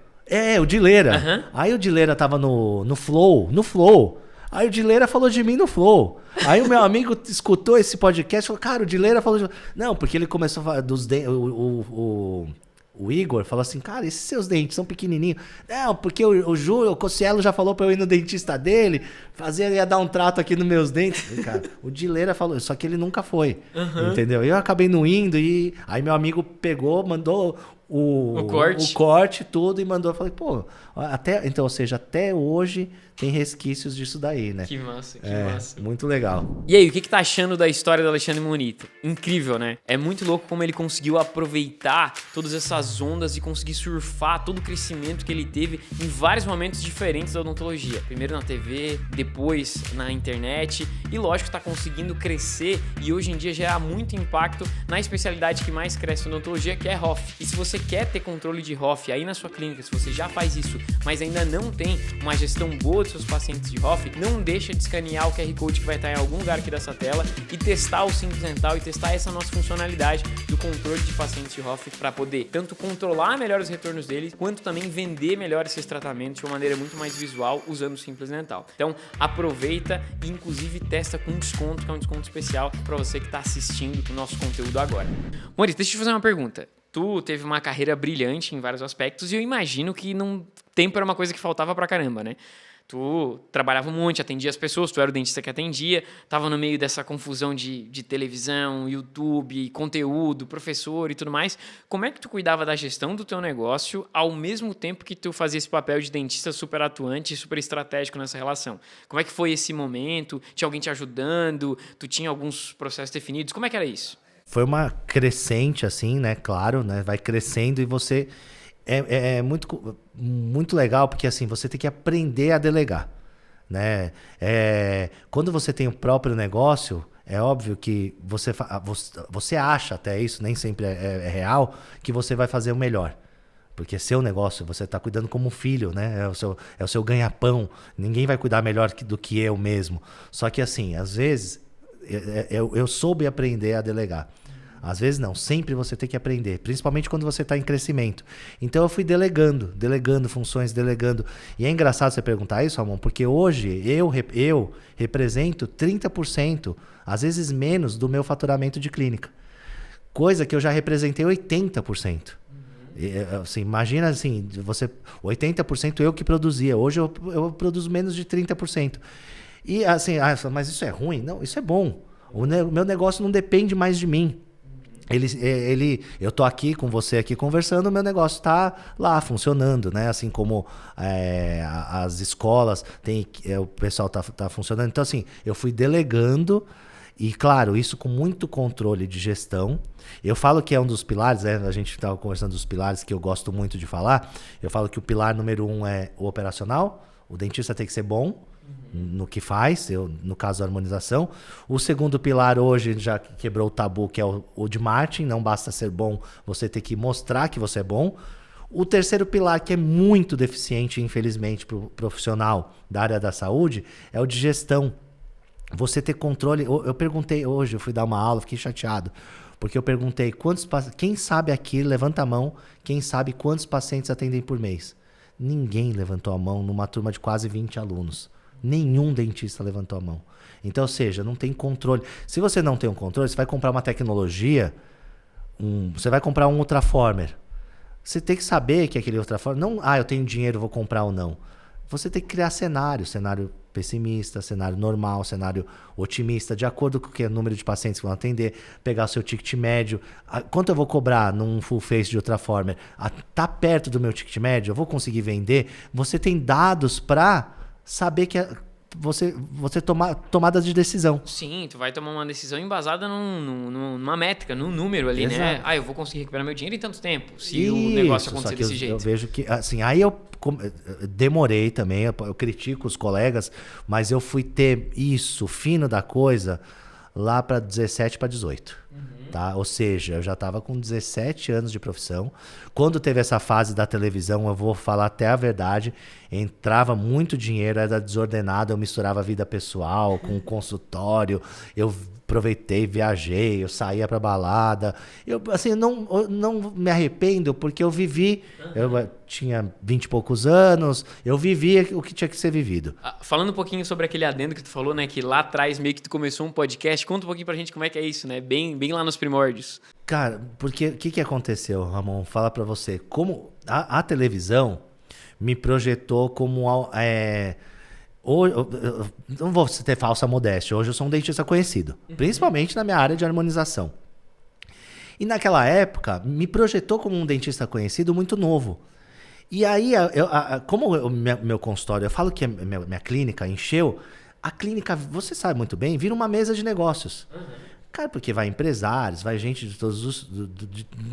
O Dileira. Aí o Dileira tava no Flow. Aí o Dileira falou de mim no Flow. Aí o meu amigo escutou esse podcast e falou, cara, o Dileira falou de... Não, porque ele começou a falar dos dentes... O Igor falou assim, cara, esses seus dentes são pequenininhos. Não, porque o Júlio, o Cossielo já falou pra eu ir no dentista dele, ia dar um trato aqui nos meus dentes. Cara, o Dileira falou, só que ele nunca foi, entendeu? Eu acabei não indo e aí meu amigo pegou, mandou o corte, tudo e mandou. Eu falei, pô, então, ou seja, até hoje tem resquícios disso daí, né? Que massa, que massa. Muito legal. E aí, o que tá achando da história do Alexandre Monito? Incrível, né? É muito louco como ele conseguiu aproveitar todas essas ondas e conseguir surfar todo o crescimento que ele teve em vários momentos diferentes da odontologia. Primeiro na TV, depois na internet e, lógico, tá conseguindo crescer e hoje em dia já há muito impacto na especialidade que mais cresce na odontologia, que é Hoff. E se você você quer ter controle de ROF aí na sua clínica, se você já faz isso, mas ainda não tem uma gestão boa dos seus pacientes de ROF, não deixa de escanear o QR Code que vai estar em algum lugar aqui dessa tela e testar o Simples Dental e testar essa nossa funcionalidade do controle de pacientes de ROF para poder tanto controlar melhor os retornos deles, quanto também vender melhor esses tratamentos de uma maneira muito mais visual usando o Simples Dental. Então aproveita e inclusive testa com desconto, que é um desconto especial para você que está assistindo o nosso conteúdo agora. Maurício, deixa eu te fazer uma pergunta. Tu teve uma carreira brilhante em vários aspectos e eu imagino que tempo era uma coisa que faltava pra caramba, né? Tu trabalhava um monte, atendia as pessoas, tu era o dentista que atendia, tava no meio dessa confusão de televisão, YouTube, conteúdo, professor e tudo mais. Como é que tu cuidava da gestão do teu negócio ao mesmo tempo que tu fazia esse papel de dentista super atuante e super estratégico nessa relação? Como é que foi esse momento? Tinha alguém te ajudando? Tu tinha alguns processos definidos? Como é que era isso? Foi uma crescente, assim, né? Claro, né? Vai crescendo e você... É muito, muito legal, porque assim, você tem que aprender a delegar, né? Quando você tem o próprio negócio, é óbvio que você acha até isso, nem sempre é real, que você vai fazer o melhor. Porque seu negócio, você está cuidando como um filho, né? É o seu ganha-pão. Ninguém vai cuidar melhor do que eu mesmo. Só que assim, às vezes, eu soube aprender a delegar. Às vezes não, sempre você tem que aprender, principalmente quando você está em crescimento. Então eu fui delegando funções, delegando. E é engraçado você perguntar isso, Ramon, porque hoje eu represento 30%, às vezes menos, do meu faturamento de clínica. Coisa que eu já representei 80%. Assim, imagina assim, 80% eu que produzia, hoje eu produzo menos de 30%. E assim, mas isso é ruim? Não, isso é bom. O meu negócio não depende mais de mim. Eu tô aqui com você aqui conversando, o meu negócio tá lá funcionando, né? Assim como as escolas, o pessoal tá funcionando. Então, assim, eu fui delegando e, claro, isso com muito controle de gestão. Eu falo que é um dos pilares, a gente estava conversando dos pilares que eu gosto muito de falar. Eu falo que o pilar número 1 é o operacional. O dentista tem que ser bom no que faz, no caso da harmonização. O segundo pilar hoje já quebrou o tabu, que é o de marketing. Não basta ser bom, você tem que mostrar que você é bom. O terceiro pilar, que é muito deficiente, infelizmente, para o profissional da área da saúde, é o de gestão. Você ter controle. Eu perguntei hoje, eu fui dar uma aula, fiquei chateado, porque eu perguntei, quem sabe aqui, levanta a mão, quem sabe quantos pacientes atendem por mês? Ninguém levantou a mão numa turma de quase 20 alunos. Nenhum dentista levantou a mão. Então, ou seja, não tem controle. Se você não tem um controle, você vai comprar uma tecnologia, você vai comprar um Ultraformer. Você tem que saber que aquele Ultraformer... Não, eu tenho dinheiro, vou comprar ou não. Você tem que criar cenário pessimista, cenário normal, cenário otimista, de acordo com o número de pacientes que vão atender, pegar o seu ticket médio. Quanto eu vou cobrar num full face de Ultraformer? Tá perto do meu ticket médio? Eu vou conseguir vender? Você tem dados para saber que você tomar tomadas de decisão. Sim, tu vai tomar uma decisão embasada numa métrica, num número ali, exato, né? Eu vou conseguir recuperar meu dinheiro em tanto tempo, se o negócio acontecer desse jeito. Eu vejo que, assim, aí eu demorei também, eu critico os colegas, mas eu fui ter isso, fino da coisa, lá para 17 para 18. Tá? Ou seja, eu já estava com 17 anos de profissão. Quando teve essa fase da televisão, eu vou falar até a verdade, entrava muito dinheiro, era desordenado, eu misturava a vida pessoal com o consultório, eu aproveitei, viajei, eu saía pra balada. Eu não me arrependo, porque eu vivi, eu tinha 20 e poucos anos, eu vivia o que tinha que ser vivido. Falando um pouquinho sobre aquele adendo que tu falou, né, que lá atrás meio que tu começou um podcast, conta um pouquinho pra gente como é que é isso, né, bem lá nos primórdios. Cara, porque o que aconteceu, Ramon? Fala pra você, como a televisão me projetou como... não vou ter falsa modéstia, hoje eu sou um dentista conhecido, principalmente na minha área de harmonização. E naquela época, me projetou como um dentista conhecido muito novo. E aí, como o meu consultório, eu falo que a minha clínica encheu, a clínica, você sabe muito bem, vira uma mesa de negócios. Cara, porque vai empresários, vai gente de todos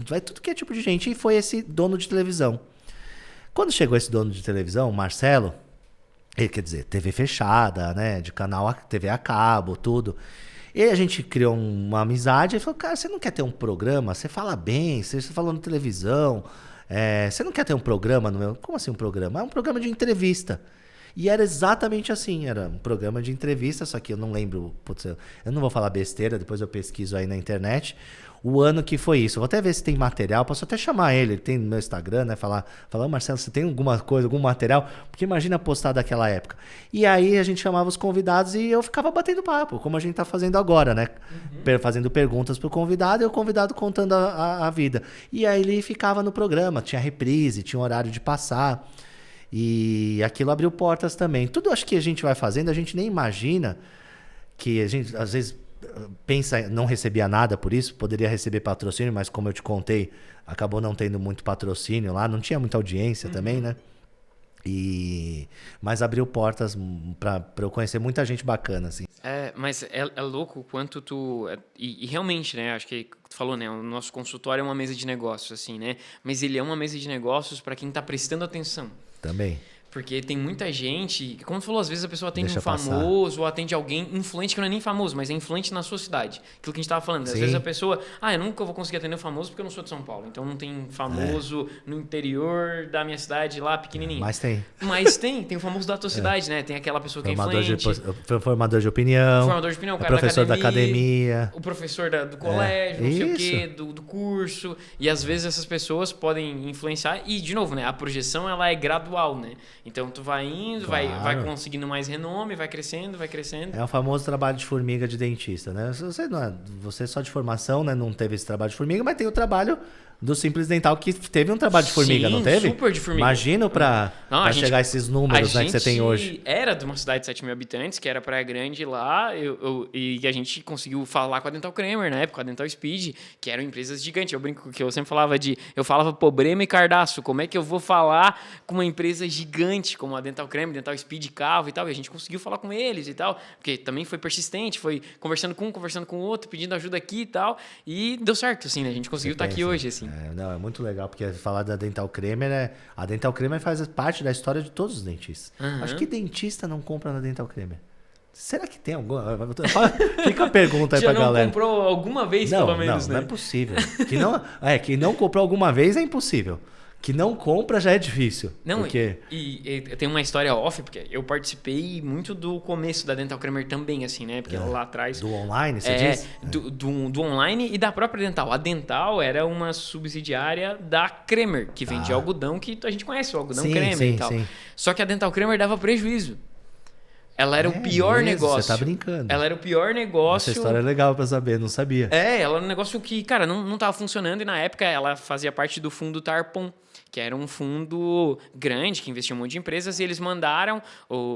vai tudo que é tipo de gente. E foi esse dono de televisão. Quando chegou esse dono de televisão, Marcelo, ele, quer dizer, TV fechada, né, de canal TV a cabo, tudo. E aí a gente criou uma amizade, e falou, cara, você não quer ter um programa? Você fala bem, você falou na televisão, você não quer ter um programa no meu... Como assim um programa? É um programa de entrevista. E era exatamente assim, era um programa de entrevista, só que eu não lembro, putz, eu não vou falar besteira, depois eu pesquiso aí na internet, o ano que foi isso. Eu vou até ver se tem material, posso até chamar ele tem no meu Instagram, né, falar, Marcelo, você tem alguma coisa, algum material? Porque imagina postar daquela época. E aí a gente chamava os convidados e eu ficava batendo papo, como a gente tá fazendo agora, né? Fazendo perguntas pro convidado e o convidado contando a vida. E aí ele ficava no programa, tinha reprise, tinha horário de passar. E aquilo abriu portas também. Tudo acho que a gente vai fazendo, a gente nem imagina que a gente, às vezes, pensa, não recebia nada por isso, poderia receber patrocínio, mas como eu te contei, acabou não tendo muito patrocínio lá, não tinha muita audiência também, né? Mas abriu portas para eu conhecer muita gente bacana, assim. Mas é louco o quanto tu... E realmente, né? Acho que tu falou, né? O nosso consultório é uma mesa de negócios, assim, né? Mas ele é uma mesa de negócios para quem tá prestando atenção. Também. Porque tem muita gente... Como tu falou, às vezes a pessoa atende Deixa um famoso ou atende alguém influente que não é nem famoso, mas é influente na sua cidade. Aquilo que a gente tava falando. Às vezes a pessoa... eu nunca vou conseguir atender um famoso porque eu não sou de São Paulo. Então não tem famoso no interior da minha cidade lá, pequenininho. Mas tem. Mas tem o famoso da tua cidade, né? Tem aquela pessoa que é influente. Formador de opinião. Formador de opinião, o cara professor da academia. O professor do colégio, não sei o quê, do curso. E às vezes essas pessoas podem influenciar. E, de novo, né? A projeção, ela é gradual, né? Então tu vai indo, claro. vai conseguindo mais renome, vai crescendo, vai crescendo. É o famoso trabalho de formiga de dentista, né? Você só de formação, né? Não teve esse trabalho de formiga, mas tem o trabalho do Simples Dental, que teve um trabalho de formiga, não teve? Super de formiga. Imagino pra chegar a esses números, né, que você tem hoje. Era de uma cidade de 7 mil habitantes, que era Praia Grande lá, e a gente conseguiu falar com a Dental Kramer na época, a Dental Speed, que eram empresas gigantes. Eu brinco que eu sempre falava eu falava Problema e Cardaço, como é que eu vou falar com uma empresa gigante como a Dental Kramer, Dental Speed, Cavo e tal, e a gente conseguiu falar com eles e tal, porque também foi persistente, foi conversando com um, conversando com o outro, pedindo ajuda aqui e tal, e deu certo, assim, né? A gente conseguiu estar aqui hoje, assim. É muito legal, porque falar da Dental Kramer a Dental Kramer faz parte da história de todos os dentistas. Acho que dentista não compra na Dental Kramer. Será que tem alguma? Fica a pergunta aí pra galera. Já não comprou alguma vez, pelo menos, né? Não é possível. Que não comprou alguma vez é impossível. Que não compra já é difícil. Não, porque... e tem uma história off, porque eu participei muito do começo da Dental Kramer também, assim, né? Porque lá atrás... Do online, você diz? Do online e da própria Dental. A Dental era uma subsidiária da Kramer, que vendia algodão, que a gente conhece, o algodão Kramer e tal. Sim. Só que a Dental Kramer dava prejuízo. Ela era o pior negócio. Você tá brincando. Ela era o pior negócio. Essa história é legal pra saber, não sabia. Ela era um negócio que, cara, não tava funcionando. E na época ela fazia parte do fundo Tarpon, que era um fundo grande, que investia em um monte de empresas. E eles mandaram,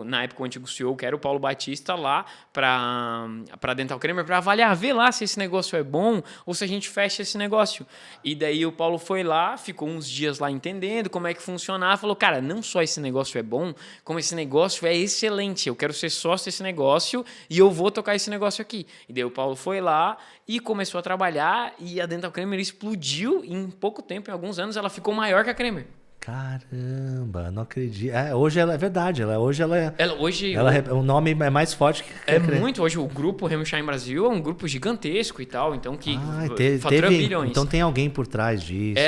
na época o antigo CEO, que era o Paulo Batista, lá pra Dental Kramer pra avaliar, ver lá se esse negócio é bom ou se a gente fecha esse negócio. E daí o Paulo foi lá, ficou uns dias lá entendendo como é que funcionava. Falou, cara, não só esse negócio é bom, como esse negócio é excelente. Eu quero ser sócio desse negócio e eu vou tocar esse negócio aqui. E daí o Paulo foi lá e começou a trabalhar e a Dental Kramer explodiu e em pouco tempo, em alguns anos, ela ficou maior que a Kramer. Caramba, não acredito. Hoje ela é verdade. Hoje o nome é mais forte que é muito. Hoje o grupo Remshine Brasil é um grupo gigantesco e tal, então que fatura bilhões. Então tem alguém por trás disso.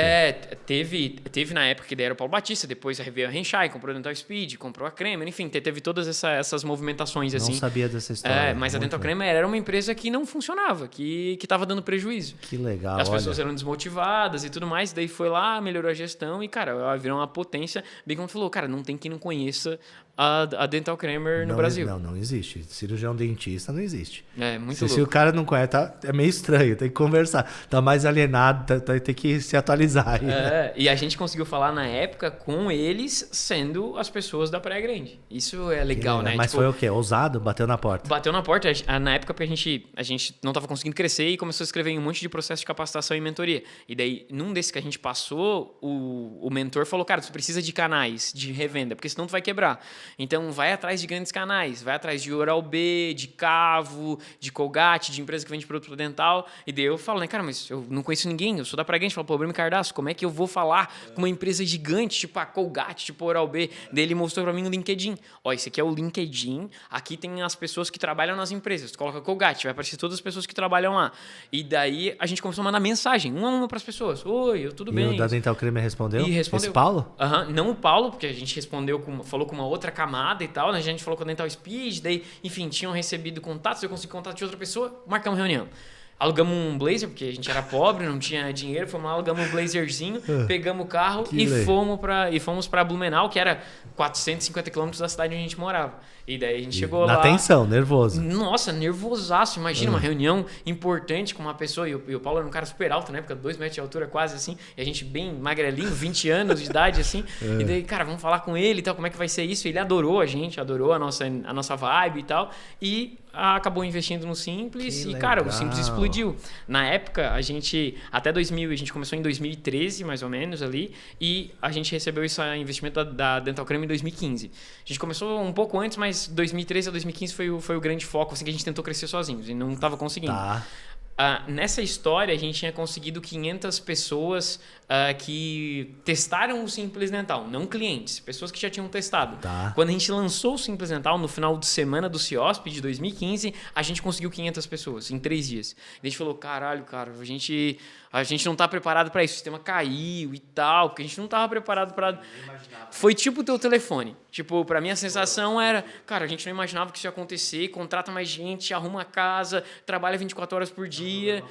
Teve na época que era o Paulo Batista, depois veio a Remshine, comprou a Dental Speed, comprou a Kramer, enfim, teve todas essas movimentações assim. Não sabia dessa história. Mas a Dental Kramer era uma empresa que não funcionava, que estava dando prejuízo. Que legal. As pessoas eram desmotivadas e tudo mais, daí foi lá, melhorou a gestão e, cara, virou uma potência. Bem como tu falou, cara, não tem quem não conheça a Dental Kramer no Brasil. Não existe. Cirurgião dentista não existe. Muito louco. Se o cara não conhece, é meio estranho, tem que conversar. Tá mais alienado, tem que se atualizar. E a gente conseguiu falar na época com eles sendo as pessoas da Praia Grande. Isso é legal, né? Mas foi o quê? Ousado? Bateu na porta? Bateu na porta. Na época, porque a gente não estava conseguindo crescer e começou a escrever em um monte de processo de capacitação e mentoria. E daí, num desses que a gente passou, o mentor falou falou, cara, tu precisa de canais de revenda, porque senão tu vai quebrar. Então, vai atrás de grandes canais, vai atrás de Oral-B, de Cavo, de Colgate, de empresa que vende produto dental. E daí eu falo, né, cara, mas eu não conheço ninguém, eu sou da Praguense. Falo, pô, Bruno Cardaço, como é que eu vou falar com uma empresa gigante, tipo a Colgate, tipo a Oral-B? Daí ele mostrou pra mim no LinkedIn. Ó, esse aqui é o LinkedIn, aqui tem as pessoas que trabalham nas empresas. Tu coloca Colgate, vai aparecer todas as pessoas que trabalham lá. E daí a gente começou a mandar mensagem, uma a uma pras pessoas. Oi, tudo bem? E o da Dental Creme respondeu? E respondeu. Esse Paulo? Não o Paulo, porque a gente respondeu, falou com uma outra camada e tal, né? A gente falou com a Dental Speed, daí, enfim, tinham recebido contatos, eu consegui contato de outra pessoa, marcamos reunião. Alugamos um blazer, porque a gente era pobre, não tinha dinheiro, fomos lá, alugamos um blazerzinho, pegamos o carro e fomos pra Blumenau, que era 450 quilômetros da cidade onde a gente morava. E daí a gente chegou lá... Na tensão, nervoso. Nossa, nervosaço. Imagina uma reunião importante com uma pessoa, e o Paulo era um cara super alto na época, 2 metros de altura quase, assim, e a gente bem magrelinho, 20 anos de idade, assim. E daí, cara, vamos falar com ele e tal, como é que vai ser isso? E ele adorou a gente, adorou a nossa vibe e tal, e acabou investindo no Simples, e, cara, o Simples explodiu. Na época, a gente começou em 2013, mais ou menos, ali, e a gente recebeu esse investimento da Dental Creme em 2015. A gente começou um pouco antes, mas 2013 a 2015 foi o grande foco, assim, que a gente tentou crescer sozinhos, e não estava conseguindo. Tá. Nessa história, a gente tinha conseguido 500 pessoas que testaram o Simples Dental, não clientes, pessoas que já tinham testado. Tá. Quando a gente lançou o Simples Dental, no final de semana do CIOSP de 2015, a gente conseguiu 500 pessoas em 3 dias. A gente falou, caralho, cara, a gente não tá preparado para isso, o sistema caiu e tal, porque a gente não tava preparado para... Foi tipo o teu telefone. Tipo, pra mim a sensação era, cara, a gente não imaginava que isso ia acontecer, contrata mais gente, arruma a casa, trabalha 24 horas por dia.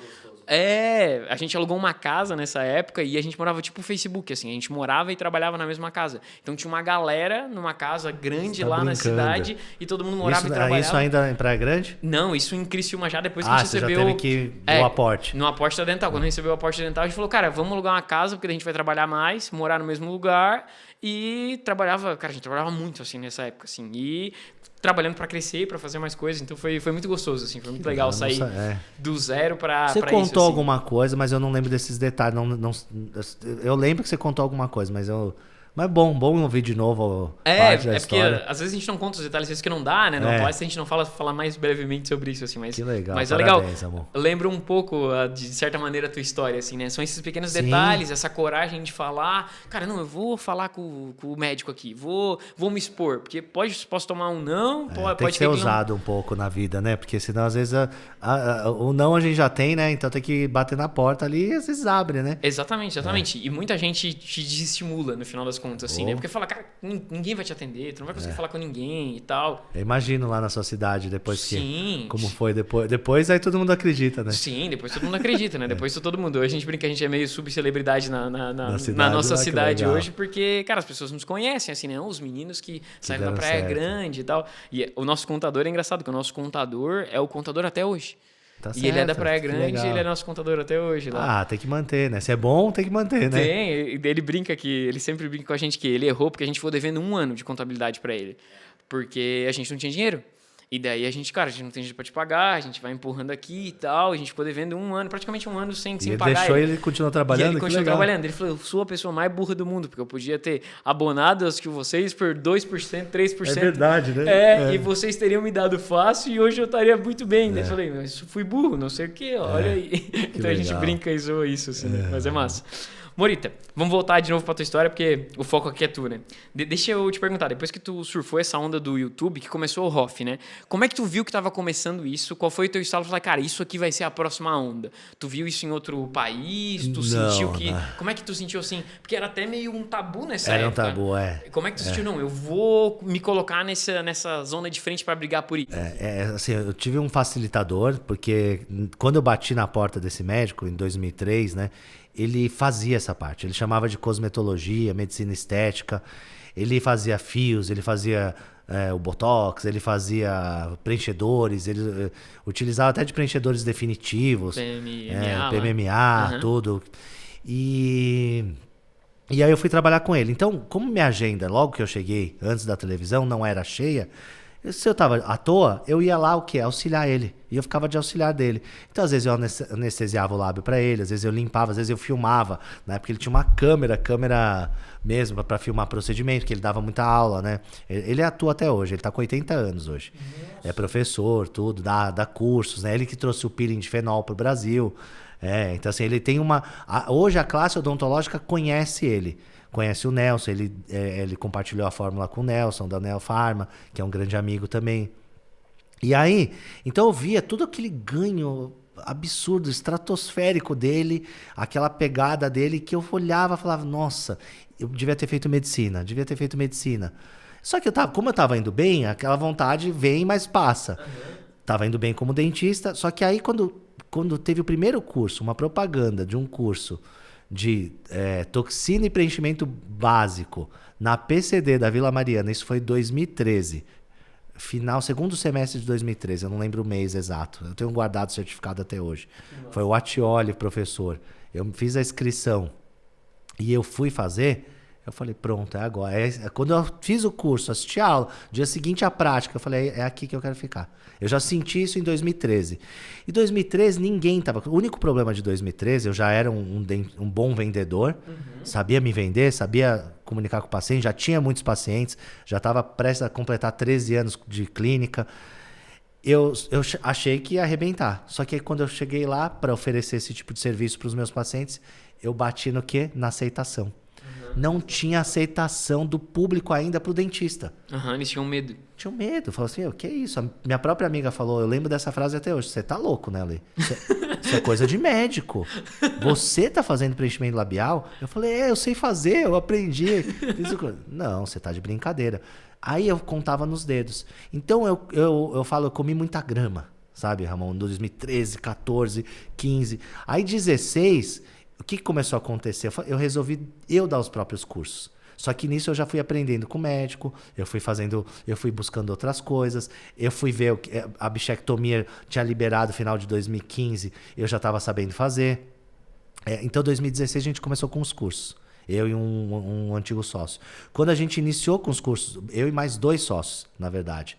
A gente alugou uma casa nessa época e a gente morava tipo no Facebook, assim, a gente morava e trabalhava na mesma casa. Então tinha uma galera numa casa grande lá na cidade e todo mundo morava e trabalhava. Isso ainda em Praia Grande? Não, isso em Criciúma já depois que a gente recebeu... já teve que o aporte. No aporte da Dental. Quando recebeu o aporte da Dental, a gente falou, cara, vamos alugar uma casa porque a gente vai trabalhar mais, morar no mesmo lugar e trabalhava... Cara, a gente trabalhava muito, assim, nessa época, assim, e... trabalhando para crescer, para fazer mais coisas. Então foi muito gostoso, assim, foi muito legal sair do zero para isso. Você contou assim. alguma coisa, mas eu não lembro desses detalhes. Eu lembro que você contou alguma coisa, mas eu... Mas bom ouvir de novo parte da história. Porque às vezes a gente não conta os detalhes, às vezes que não dá, né? No palestra a gente não fala mais brevemente sobre isso, assim. Mas, que legal, mas parabéns, legal. Amor. Lembra um pouco, de certa maneira, a tua história, assim, né? São esses pequenos detalhes, essa coragem de falar. Cara, não, eu vou falar com o médico aqui, vou me expor. Porque posso tomar um não, pode tem que ser usado um pouco na vida, né? Porque senão, às vezes, o não a gente já tem, né? Então tem que bater na porta ali e às vezes abre, né? Exatamente. E muita gente te desestimula, no final das contas, assim, né? Porque fala, cara, ninguém vai te atender, tu não vai conseguir falar com ninguém e tal. Eu imagino lá na sua cidade, depois Sim. Como foi depois. Depois aí todo mundo acredita, né? Sim, depois todo mundo acredita, né? Depois todo mundo. A gente brinca que a gente é meio subcelebridade na nossa cidade hoje, porque, cara, as pessoas nos conhecem, assim, né? Os meninos que saíram da Praia Grande e tal. E o nosso contador é engraçado, porque o nosso contador é o contador até hoje. Tá e certo, ele é da Praia Grande e ele é nosso contador até hoje lá. Tem que manter, né? Se é bom, tem que manter, né? Ele sempre brinca com a gente que ele errou porque a gente ficou devendo 1 ano de contabilidade para ele. Porque a gente não tinha dinheiro. E daí a gente não tem dinheiro pra te pagar, a gente vai empurrando aqui e tal, a gente ficou devendo 1 ano, praticamente 1 ano sem pagar. Ele deixou ele continuar trabalhando? Ele continuou trabalhando. Ele falou, eu sou a pessoa mais burra do mundo, porque eu podia ter abonado as que vocês por 2%, 3%. É verdade, né? E vocês teriam me dado fácil e hoje eu estaria muito bem. Daí eu falei, mas fui burro, não sei o quê, olha aí. Então a gente brinca e zoa isso, assim, né? Mas é massa. Morita, vamos voltar de novo pra tua história, porque o foco aqui é tu, né? Deixa eu te perguntar, depois que tu surfou essa onda do YouTube, que começou o Hoff, né? Como é que tu viu que tava começando isso? Qual foi o teu estalo? Falar, cara, isso aqui vai ser a próxima onda. Tu viu isso em outro país? Tu sentiu que... Não. Como é que tu sentiu assim? Porque era até meio um tabu nessa época. Era um tabu, Como é que tu sentiu? Não, eu vou me colocar nessa zona de frente pra brigar por isso. Assim, eu tive um facilitador, porque quando eu bati na porta desse médico, em 2003, né? Ele fazia essa parte, ele chamava de cosmetologia, medicina estética, ele fazia fios, ele fazia o botox, ele fazia preenchedores, ele utilizava até de preenchedores definitivos, PMMA, tudo. E aí eu fui trabalhar com ele. Então, como minha agenda, logo que eu cheguei, antes da televisão, não era cheia, Se eu tava à toa, eu ia lá o quê? Auxiliar ele. E eu ficava de auxiliar dele. Então, às vezes eu anestesiava o lábio para ele, às vezes eu limpava, às vezes eu filmava, né? Porque ele tinha uma câmera mesmo para filmar procedimento, que ele dava muita aula, né? Ele atua até hoje, ele tá com 80 anos hoje. Nossa. É professor, tudo, dá cursos, né? Ele que trouxe o peeling de fenol pro Brasil. Então assim, ele tem hoje a classe odontológica conhece ele. Conhece o Nelson, ele compartilhou a fórmula com o Nelson, da Neo Pharma, que é um grande amigo também. E aí, então eu via todo aquele ganho absurdo, estratosférico dele, aquela pegada dele, que eu olhava e falava, nossa, eu devia ter feito medicina. Só que como eu tava indo bem, aquela vontade vem, mas passa. Tava indo bem como dentista, só que aí quando teve o primeiro curso, uma propaganda de um curso de toxina e preenchimento básico na PCD da Vila Mariana, isso foi 2013, segundo semestre de 2013, eu não lembro o mês exato, eu tenho guardado o certificado até hoje. Nossa. Foi o Atioli, professor. Eu fiz a inscrição e eu fui fazer, eu falei, pronto, é agora. Quando eu fiz o curso, assisti a aula, dia seguinte a prática, eu falei, é aqui que eu quero ficar. Eu já senti isso em 2013. Em 2013, ninguém estava... O único problema de 2013, eu já era um bom vendedor, sabia me vender, sabia comunicar com o paciente, já tinha muitos pacientes, já estava prestes a completar 13 anos de clínica. Eu achei que ia arrebentar. Só que aí, quando eu cheguei lá para oferecer esse tipo de serviço para os meus pacientes, eu bati no quê? Na aceitação. Não tinha aceitação do público ainda pro dentista. Eles tinham medo. Tinham medo. Falaram assim, o que é isso? A minha própria amiga falou, eu lembro dessa frase até hoje, você tá louco, né, Lê? Isso é coisa de médico. Você tá fazendo preenchimento labial? Eu falei, eu sei fazer, eu aprendi. Não, você tá de brincadeira. Aí eu contava nos dedos. Então eu falo, eu comi muita grama, sabe, Ramon? 2013, 14, 15. Aí 16... O que começou a acontecer? Eu resolvi dar os próprios cursos. Só que nisso eu já fui aprendendo com o médico, eu fui buscando outras coisas, eu fui ver a bichectomia tinha liberado no final de 2015, eu já estava sabendo fazer. Então, em 2016, a gente começou com os cursos. Eu e um antigo sócio. Quando a gente iniciou com os cursos, eu e mais 2 sócios, na verdade.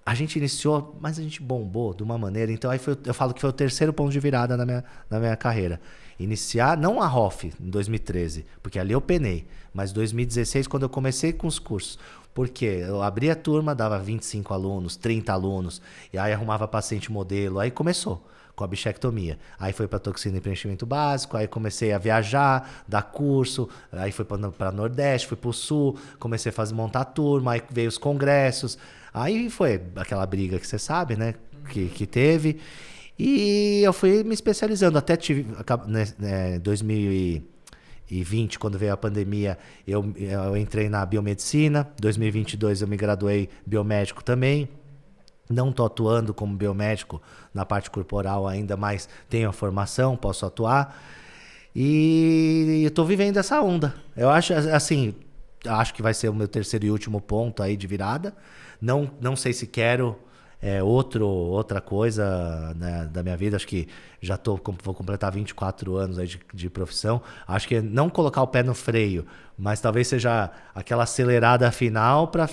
A gente iniciou, mas a gente bombou de uma maneira. Então, eu falo que foi o terceiro ponto de virada na minha carreira. Iniciar, não a ROF, em 2013, porque ali eu penei, mas 2016, quando eu comecei com os cursos. Porque eu abria a turma, dava 25 alunos, 30 alunos, e aí arrumava paciente modelo, aí começou com a bichectomia. Aí foi para toxina e preenchimento básico, aí comecei a viajar, dar curso, aí fui para Nordeste, fui para o Sul, comecei a montar turma, aí veio os congressos, aí foi aquela briga que você sabe, né, que teve. E eu fui me especializando, até tive, 2020, quando veio a pandemia, eu entrei na biomedicina, 2022 eu me graduei biomédico também, não estou atuando como biomédico na parte corporal ainda, mas tenho a formação, posso atuar, e estou vivendo essa onda. Eu acho assim, acho que vai ser o meu terceiro e último ponto aí de virada, não sei se quero... outra coisa, né, da minha vida, acho que já vou completar 24 anos aí de profissão, acho que não colocar o pé no freio, mas talvez seja aquela acelerada final para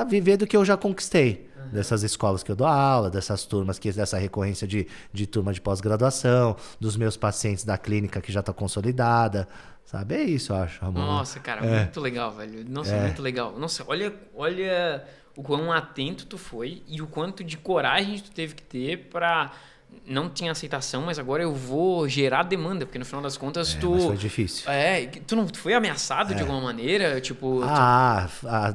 viver do que eu já conquistei, dessas escolas que eu dou aula, dessas turmas, dessa recorrência de turma de pós-graduação, dos meus pacientes da clínica que já está consolidada, sabe? É isso, eu acho, Ramon. Nossa, cara, muito legal, velho. Nossa, muito legal. Nossa, olha o quão atento tu foi e o quanto de coragem tu teve que ter pra... Não tinha aceitação, mas agora eu vou gerar demanda, porque no final das contas tu... Mas foi difícil. Tu foi ameaçado de alguma maneira? Tipo...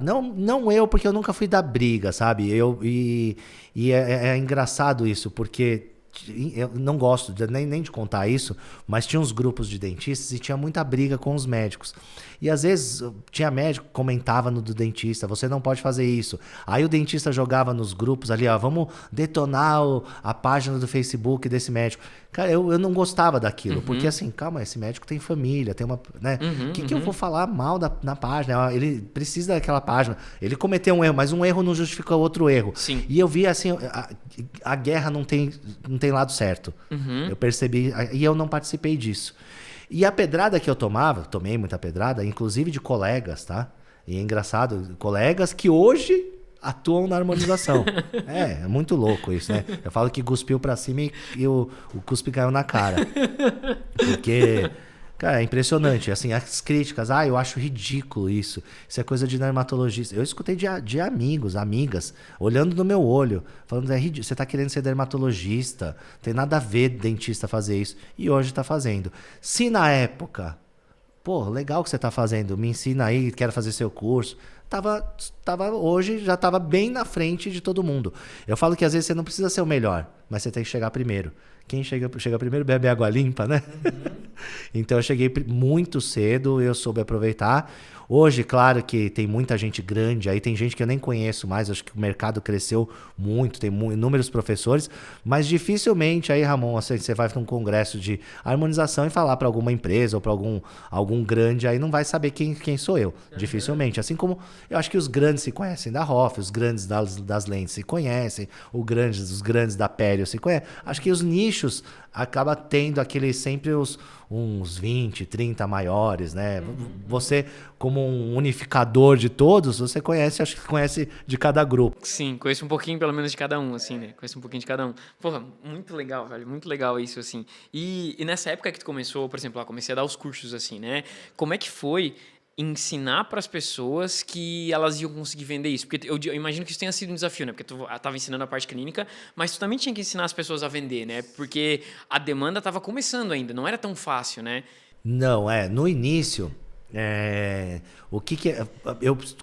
Não eu, porque eu nunca fui da briga, sabe? É engraçado isso, porque... Eu não gosto nem de contar isso, mas tinha uns grupos de dentistas e tinha muita briga com os médicos. E às vezes tinha médico que comentava no do dentista, você não pode fazer isso. Aí o dentista jogava nos grupos ali, vamos detonar a página do Facebook desse médico. Cara, eu não gostava daquilo, porque assim, calma, esse médico tem família, tem uma... né? Que eu vou falar mal na página? Ele precisa daquela página. Ele cometeu um erro, mas um erro não justifica outro erro. Sim. E eu vi assim, a guerra não tem lado certo. Eu percebi, e eu não participei disso. E a pedrada que eu tomei muita pedrada, inclusive de colegas, tá? E é engraçado, colegas que hoje atuam na harmonização. É muito louco isso, né? Eu falo que cuspiu pra cima e o cuspe caiu na cara. Porque, cara, é impressionante. Assim, as críticas, eu acho ridículo isso. Isso é coisa de dermatologista. Eu escutei de amigos, amigas, olhando no meu olho, falando, é ridículo, você tá querendo ser dermatologista, tem nada a ver dentista fazer isso. E hoje tá fazendo. Se na época, pô, legal que você tá fazendo, me ensina aí, quero fazer seu curso. Hoje já tava bem na frente de todo mundo. Eu falo que às vezes você não precisa ser o melhor, mas você tem que chegar primeiro. Quem chega primeiro bebe água limpa, né? Uhum. Então eu cheguei muito cedo, eu soube aproveitar. Hoje, claro que tem muita gente grande, aí tem gente que eu nem conheço mais, acho que o mercado cresceu muito, tem inúmeros professores, mas dificilmente aí, Ramon, você vai para um congresso de harmonização e falar para alguma empresa ou para algum grande, aí não vai saber quem sou eu, dificilmente. Assim como eu acho que os grandes se conhecem da Hoff, os grandes das lentes se conhecem, os grandes da Pério se conhecem. Acho que os nichos acaba tendo aqueles sempre uns 20, 30 maiores, né? Você, como um unificador de todos, você conhece, acho que conhece de cada grupo. Sim, conheço um pouquinho, pelo menos, de cada um, assim, né? Conheço um pouquinho de cada um. Porra, muito legal, velho, muito legal isso, assim. E nessa época que tu começou, por exemplo, comecei a dar os cursos, assim, né? Como é que foi ensinar para as pessoas que elas iam conseguir vender isso? Porque eu imagino que isso tenha sido um desafio, né? Porque tu estava ensinando a parte clínica, mas tu também tinha que ensinar as pessoas a vender, né? Porque a demanda estava começando ainda, não era tão fácil, né? Não, no início,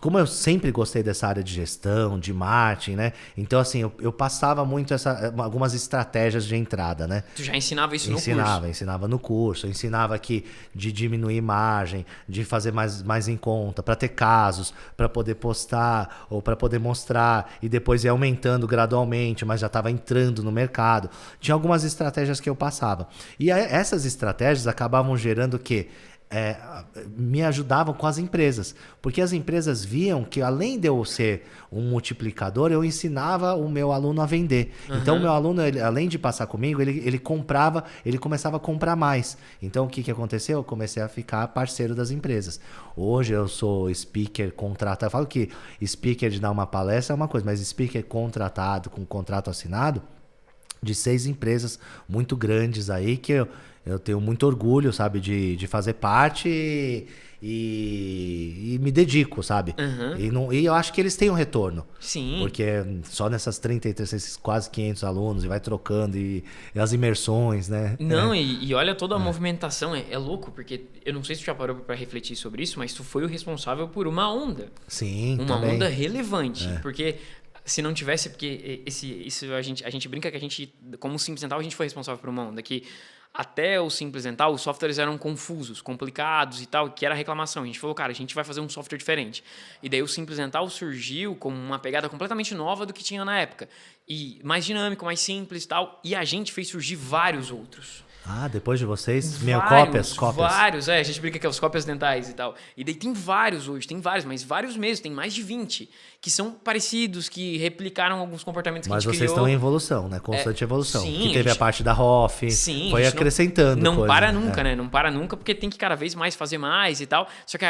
como eu sempre gostei dessa área de gestão, de marketing, né? Então, assim, eu passava muito algumas estratégias de entrada, né? Tu já ensinava isso no curso? Ensinava no curso. Eu ensinava de diminuir margem, de fazer mais em conta, para ter casos, para poder postar ou para poder mostrar e depois ir aumentando gradualmente, mas já estava entrando no mercado. Tinha algumas estratégias que eu passava. E essas estratégias acabavam gerando o quê? Me ajudavam com as empresas, porque as empresas viam que além de eu ser um multiplicador, eu ensinava o meu aluno a vender. Uhum. Então o meu aluno, além de passar comigo, ele comprava, ele começava a comprar mais. Então o que aconteceu? Eu comecei a ficar parceiro das empresas. Hoje eu sou speaker contratado. Eu falo que speaker de dar uma palestra é uma coisa, mas speaker contratado, com contrato assinado, de 6 empresas muito grandes aí que eu tenho muito orgulho, sabe, de fazer parte e me dedico, sabe? Uhum. E eu acho que eles têm um retorno. Sim. Porque só nessas 33, esses quase 500 alunos, e vai trocando, e as imersões, né? Não, e olha toda a movimentação, é louco, porque eu não sei se tu já parou para refletir sobre isso, mas tu foi o responsável por uma onda. Sim, uma também. onda relevante, porque... Se não tivesse, porque isso a gente brinca que a gente, como Simples Dental, a gente foi responsável por uma onda que até o Simples Dental, os softwares eram confusos, complicados e tal, que era reclamação. A gente falou, cara, a gente vai fazer um software diferente. E daí o Simples Dental surgiu como uma pegada completamente nova do que tinha na época. E mais dinâmico, mais simples e tal. E a gente fez surgir vários outros. Depois de vocês, cópias. Vários, a gente brinca que é os cópias dentais e tal. E daí tem vários hoje, mas vários mesmo, tem mais de 20, que são parecidos, que replicaram alguns comportamentos que a gente criou. Mas vocês estão em evolução, né? Constante evolução. Sim, que teve a parte da Hoff, foi acrescentando não coisa, para nunca, né? Não para nunca, porque tem que cada vez mais fazer mais e tal. Só que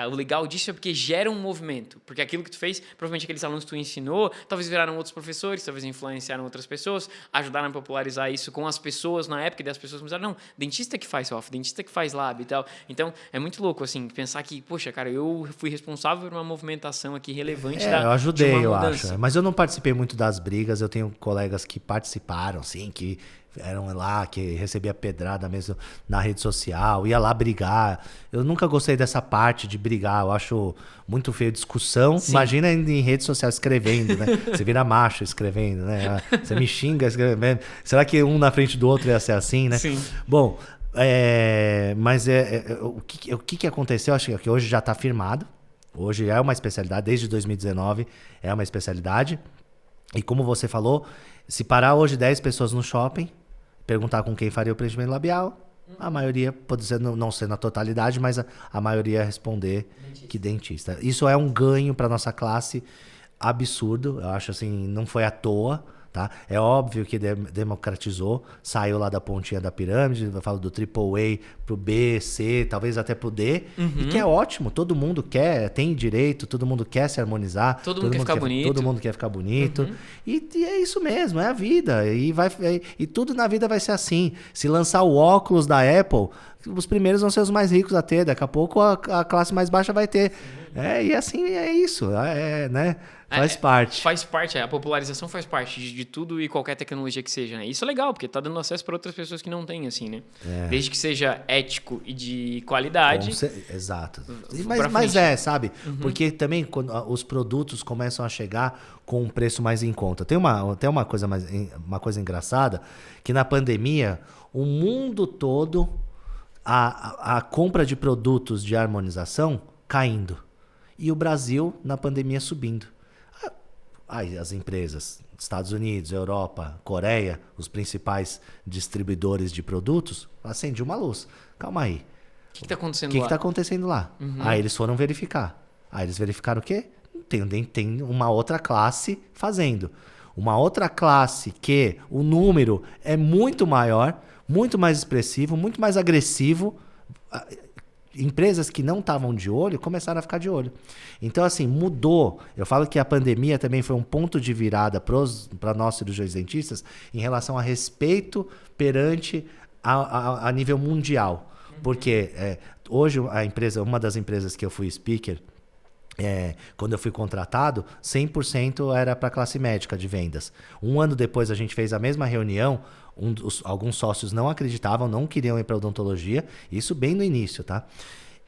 o legal disso é porque gera um movimento. Porque aquilo que tu fez, provavelmente aqueles alunos que tu ensinou, talvez viraram outros professores, talvez influenciaram outras pessoas, ajudaram a popularizar isso com as pessoas na época, e as pessoas começaram, não, dentista que faz software, dentista que faz lab e tal. Então, é muito louco, assim, pensar que, poxa, cara, eu fui responsável por uma movimentação aqui relevante eu ajudei, eu acho. Mas eu não participei muito das brigas, eu tenho colegas que participaram, sim, que eram lá, que recebia pedrada mesmo na rede social, ia lá brigar. Eu nunca gostei dessa parte de brigar, eu acho muito feio discussão. Sim. Imagina em rede social escrevendo, né? Você vira macho escrevendo, né? Você me xinga escrevendo. Será que um na frente do outro ia ser assim, né? Sim. Bom, mas o que aconteceu? Acho que hoje já está firmado. Hoje é uma especialidade, desde 2019 é uma especialidade. E como você falou, se parar hoje 10 pessoas no shopping, perguntar com quem faria o preenchimento labial, a maioria, pode ser não ser na totalidade, mas a maioria responder que dentista. Isso é um ganho para nossa classe absurdo, eu acho assim, não foi à toa, Tá? É óbvio que democratizou, saiu lá da pontinha da pirâmide, eu falo do AAA pro B, C, talvez até pro D, e que é ótimo, todo mundo quer, tem direito, todo mundo quer se harmonizar, todo mundo quer ficar bonito. Todo mundo quer ficar bonito, e é isso mesmo, é a vida, e tudo na vida vai ser assim. Se lançar o óculos da Apple, os primeiros vão ser os mais ricos a ter, daqui a pouco a classe mais baixa vai ter. E assim é isso, né? Faz parte. Faz parte, a popularização faz parte de tudo e qualquer tecnologia que seja, né? Isso é legal, porque tá dando acesso para outras pessoas que não têm, assim, né? Desde que seja ético e de qualidade. Exato. Mas sabe? Porque também quando os produtos começam a chegar com um preço mais em conta. Tem uma coisa engraçada, que na pandemia, o mundo todo, a compra de produtos de harmonização caindo. E o Brasil, na pandemia, subindo. As empresas, Estados Unidos, Europa, Coreia, os principais distribuidores de produtos, acende uma luz. Calma aí. O que está acontecendo lá? O que está acontecendo lá? Aí eles foram verificar. Aí eles verificaram o quê? Tem uma outra classe fazendo. Uma outra classe que o número é muito maior, muito mais expressivo, muito mais agressivo. Empresas que não estavam de olho começaram a ficar de olho. Então, assim, mudou. Eu falo que a pandemia também foi um ponto de virada para nós cirurgiões dentistas em relação a respeito perante a nível mundial. Porque hoje uma das empresas que eu fui speaker, quando eu fui contratado, 100% era para a classe médica de vendas. Um ano depois a gente fez a mesma reunião, alguns sócios não acreditavam, não queriam ir para odontologia, isso bem no início, tá?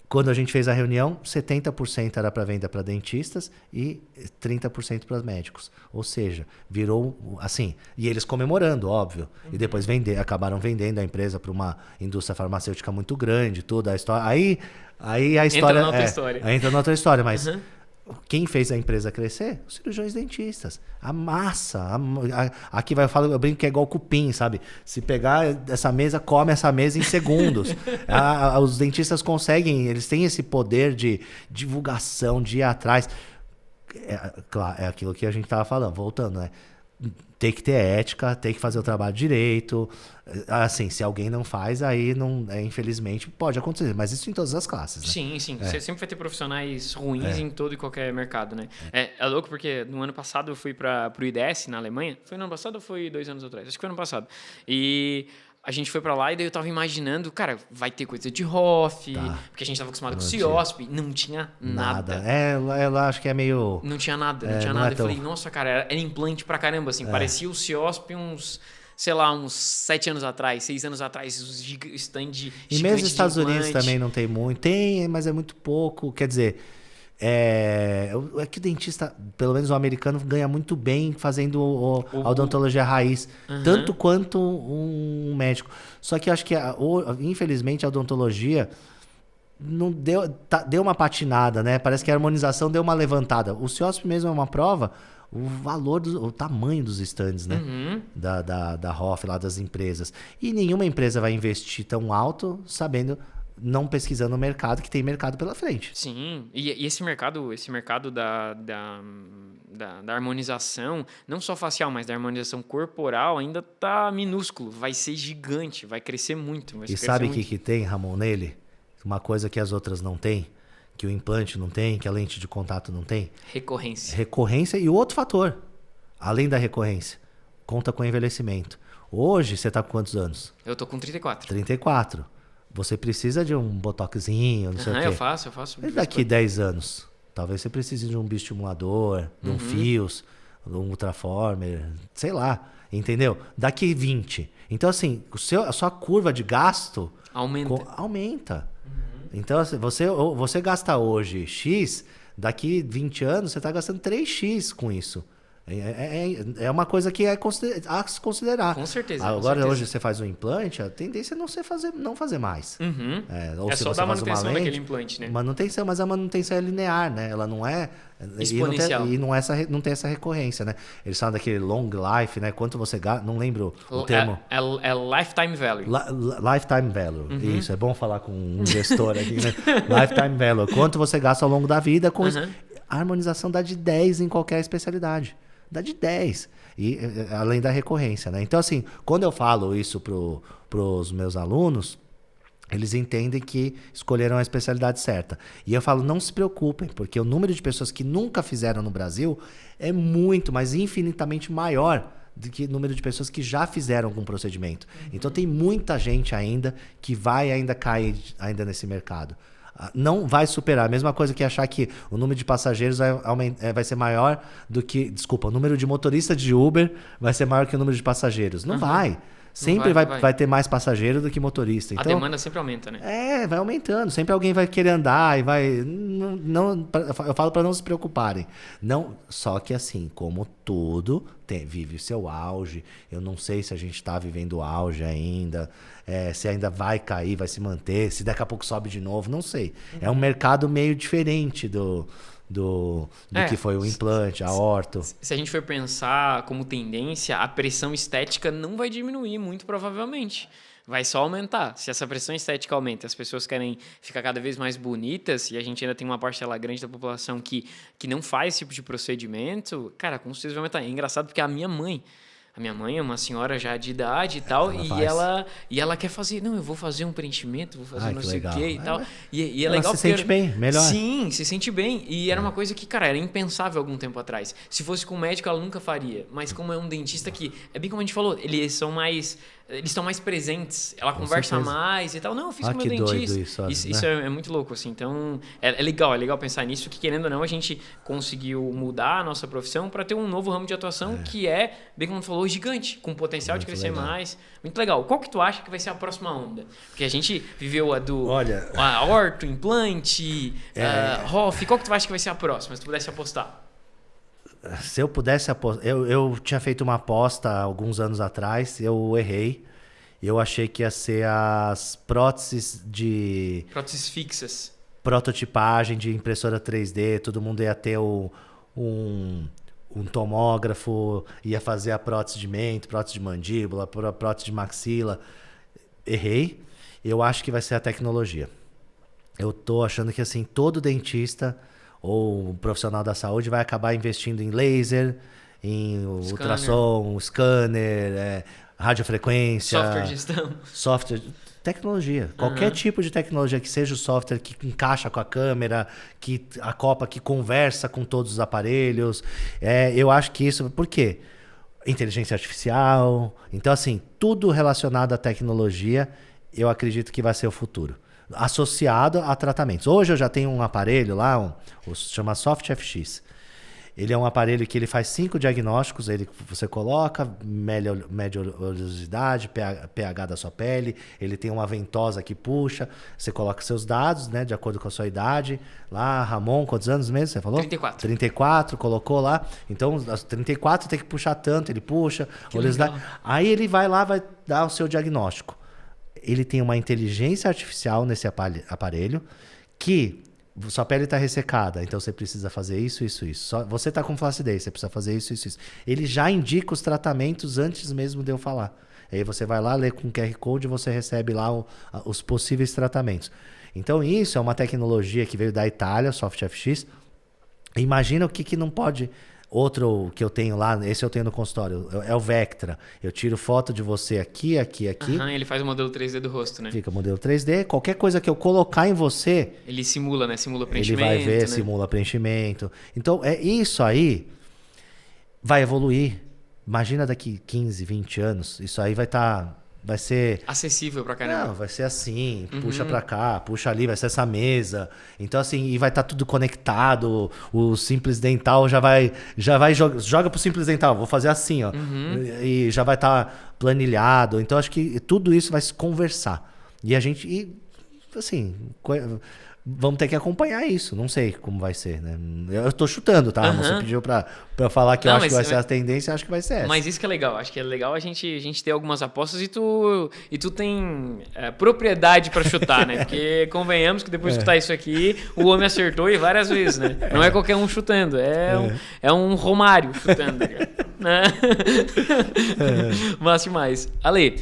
Quando a gente fez a reunião, 70% era para venda para dentistas e 30% para médicos. Ou seja, virou assim, e eles comemorando, óbvio. E depois acabaram vendendo a empresa para uma indústria farmacêutica muito grande, toda a história. Aí a história entra na outra história, mas quem fez a empresa crescer? Os cirurgiões dentistas. A massa. Aqui eu brinco que é igual cupim, sabe? Se pegar essa mesa, come essa mesa em segundos. Os dentistas conseguem, eles têm esse poder de divulgação, de ir atrás. Claro, é aquilo que a gente estava falando, voltando, né? Tem que ter ética, tem que fazer o trabalho direito. Assim, se alguém não faz, aí não, infelizmente pode acontecer. Mas isso em todas as classes, né? Sim. Você sempre vai ter profissionais ruins em todo e qualquer mercado, né? É louco porque no ano passado eu fui pro IDS, na Alemanha. Foi no ano passado ou foi 2 anos atrás? Acho que foi no ano passado. E a gente foi pra lá e daí eu tava imaginando, cara, vai ter coisa de Hoff, porque a gente tava acostumado com o CIOSP, não tinha nada. Ela acho que é meio... Não tinha nada. Eu falei, nossa, cara, era implante pra caramba, assim, parecia o CIOSP uns 7 anos atrás, 6 anos atrás, os stand E mesmo nos Estados Unidos também não tem muito. Tem, mas é muito pouco. Quer dizer, é que o dentista, pelo menos o americano, ganha muito bem fazendo a odontologia raiz, tanto quanto um médico. Só que eu acho que, infelizmente, a odontologia não deu uma patinada, né? Parece que a harmonização deu uma levantada. O CIOSP mesmo é uma prova, o tamanho dos stands, né? Da Hoff, lá das empresas. E nenhuma empresa vai investir tão alto não pesquisando o mercado, que tem mercado pela frente. Sim, e esse mercado da harmonização, não só facial, mas da harmonização corporal, ainda tá minúsculo. Vai ser gigante, vai crescer muito. E sabe o que tem, Ramon, nele? Uma coisa que as outras não têm, que o implante não tem, que a lente de contato não tem? Recorrência e o outro fator, além da recorrência, conta com envelhecimento. Hoje, você tá com quantos anos? Eu tô com 34. 34. Você precisa de um botoxinho, não sei o quê. Eu faço. E daqui 10 anos, talvez você precise de um bioestimulador, de um fios, de um ultraformer, sei lá, entendeu? Daqui 20. Então, assim, a sua curva de gasto aumenta. Então, assim, você gasta hoje X, daqui 20 anos você está gastando 3X com isso. É uma coisa que a se considerar. Com certeza. Agora, hoje você faz um implante, a tendência é não fazer mais. Ou se só dar manutenção daquele implante, né? Manutenção, mas a manutenção é linear, né? Ela não é... exponencial. E não tem essa recorrência, né? Eles falam daquele long life, né? Quanto você gasta... Não lembro o termo. É lifetime value. Lifetime value. Isso, é bom falar com um gestor aqui, né? Lifetime value. Quanto você gasta ao longo da vida com isso. A harmonização dá de 10 em qualquer especialidade. dá de 10. E, além da recorrência, né? Então, assim, quando eu falo isso pros meus alunos, eles entendem que escolheram a especialidade certa. E eu falo, não se preocupem, porque o número de pessoas que nunca fizeram no Brasil é muito, mas infinitamente maior do que o número de pessoas que já fizeram algum procedimento. Então tem muita gente ainda que vai ainda cair ainda nesse mercado. Não vai superar. A mesma coisa que achar que o número de passageiros vai ser maior do que... Desculpa, o número de motoristas de Uber vai ser maior que o número de passageiros. Não vai. Sempre vai ter mais passageiro do que motorista. Então, a demanda sempre aumenta, né? Vai aumentando. Sempre alguém vai querer andar e vai... eu falo para não se preocuparem. Não, só que assim, como tudo, vive o seu auge. Eu não sei se a gente está vivendo o auge ainda, se ainda vai cair, vai se manter, se daqui a pouco sobe de novo, não sei. É um mercado meio diferente do que foi o implante, a orto. Se a gente for pensar como tendência, a pressão estética não vai diminuir muito provavelmente. Vai só aumentar. Se essa pressão estética aumenta, as pessoas querem ficar cada vez mais bonitas e a gente ainda tem uma parcela grande da população que não faz esse tipo de procedimento, cara, com certeza vai aumentar. É engraçado porque a minha mãe é uma senhora já de idade e tal, e ela quer fazer, não, eu vou fazer um preenchimento, vou fazer não sei o quê e tal. E é legal porque... se sente bem, melhor. Sim, se sente bem. E era uma coisa que, cara, era impensável algum tempo atrás. Se fosse com um médico, ela nunca faria. Mas como é um dentista que, é bem como a gente falou, eles estão mais presentes, ela conversa mais e tal. Não, eu fiz com o meu dentista. Isso é muito louco, assim. Então, é legal pensar nisso, que querendo ou não, a gente conseguiu mudar a nossa profissão para ter um novo ramo de atuação que é, bem como tu falou, gigante, com potencial de crescer mais. Muito legal. Qual que tu acha que vai ser a próxima onda? Porque a gente viveu a orto, implante, Hoff. Qual que tu acha que vai ser a próxima, se tu pudesse apostar? Se eu pudesse apostar... Eu tinha feito uma aposta alguns anos atrás, eu errei. Eu achei que ia ser as próteses fixas. Prototipagem de impressora 3D, todo mundo ia ter um tomógrafo, ia fazer a prótese de mento, prótese de mandíbula, prótese de maxila. Errei. Eu acho que vai ser a tecnologia. Eu tô achando que assim, todo dentista ou profissional da saúde vai acabar investindo em laser, em ultrassom, scanner, radiofrequência, software de gestão, tecnologia. Qualquer tipo de tecnologia que seja o software que encaixa com a câmera, que acopla, que conversa com todos os aparelhos. Eu acho que isso... Por quê? Inteligência artificial. Então, assim, tudo relacionado à tecnologia, eu acredito que vai ser o futuro. Associado a tratamentos. Hoje eu já tenho um aparelho lá, chama SoftFX. Ele é um aparelho que ele faz 5 diagnósticos, você coloca, mede oleosidade, pH da sua pele, ele tem uma ventosa que puxa, você coloca seus dados, né, de acordo com a sua idade. Lá, Ramon, quantos anos mesmo você falou? 34. 34, colocou lá. Então, aos 34 tem que puxar tanto, ele puxa, oleosidade. Legal. Aí ele vai lá, vai dar o seu diagnóstico. Ele tem uma inteligência artificial nesse aparelho que sua pele está ressecada, então você precisa fazer isso. Você está com flacidez, você precisa fazer isso. Ele já indica os tratamentos antes mesmo de eu falar. Aí você vai lá, lê com QR Code e você recebe lá os possíveis tratamentos. Então isso é uma tecnologia que veio da Itália, SoftFX. Imagina o que não pode... Outro que eu tenho lá, esse eu tenho no consultório, é o Vectra. Eu tiro foto de você aqui. Ele faz o modelo 3D do rosto, né? Fica o modelo 3D. Qualquer coisa que eu colocar em você... Ele simula, né? Simula preenchimento. Ele vai ver, né? Simula preenchimento. Então, isso aí vai evoluir. Imagina daqui 15, 20 anos, isso aí vai ser... acessível pra caramba. Não, vai ser assim, puxa pra cá, puxa ali, vai ser essa mesa. Então, assim, e vai estar tudo conectado. O Simples Dental já vai joga pro Simples Dental, vou fazer assim, ó. E já vai estar planilhado. Então, acho que tudo isso vai se conversar. Assim, vamos ter que acompanhar isso. Não sei como vai ser, né? Eu tô chutando, tá? Você pediu pra eu falar que eu acho que vai ser a tendência, acho que vai ser essa. Mas isso que é legal. Acho que é legal a gente ter algumas apostas e tu tem propriedade pra chutar, né? Porque convenhamos que depois de escutar isso aqui, o homem acertou e várias vezes, né? Não é qualquer um chutando. É um Romário chutando. né? Massa demais. Ale,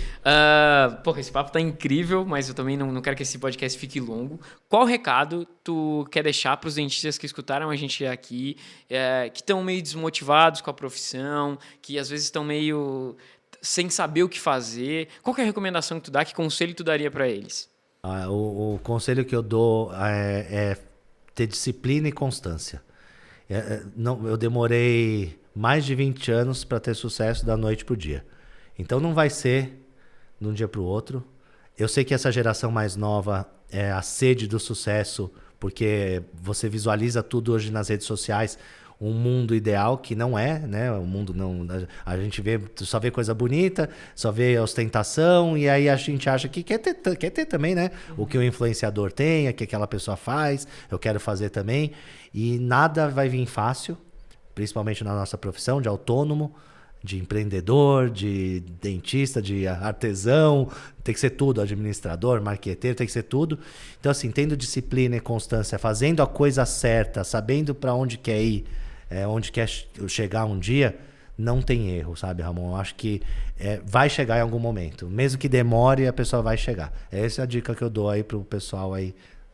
porra, esse papo tá incrível, mas eu também não quero que esse podcast fique longo. Qual recado tu quer deixar pros dentistas que escutaram a gente aqui, que estão meio desmotivados com a profissão, que às vezes estão meio sem saber o que fazer? Qual que é a recomendação que tu dá? Que conselho tu daria para eles? O conselho que eu dou é ter disciplina e constância. Não, eu demorei mais de 20 anos para ter sucesso da noite pro dia. Então não vai ser de um dia para o outro. Eu sei que essa geração mais nova é a sede do sucesso, porque você visualiza tudo hoje nas redes sociais, um mundo ideal que não é, né? O mundo não, a gente só vê coisa bonita, só vê ostentação, e aí a gente acha que quer ter também, né? O que o influenciador tem, o que aquela pessoa faz, eu quero fazer também. E nada vai vir fácil, principalmente na nossa profissão de autônomo, de empreendedor, de dentista, de artesão, tem que ser tudo, administrador, marqueteiro, tem que ser tudo. Então, assim, tendo disciplina e constância, fazendo a coisa certa, sabendo para onde quer ir, onde quer chegar um dia, não tem erro, sabe, Ramon? Eu acho que vai chegar em algum momento. Mesmo que demore, a pessoa vai chegar. Essa é a dica que eu dou aí pro pessoal aí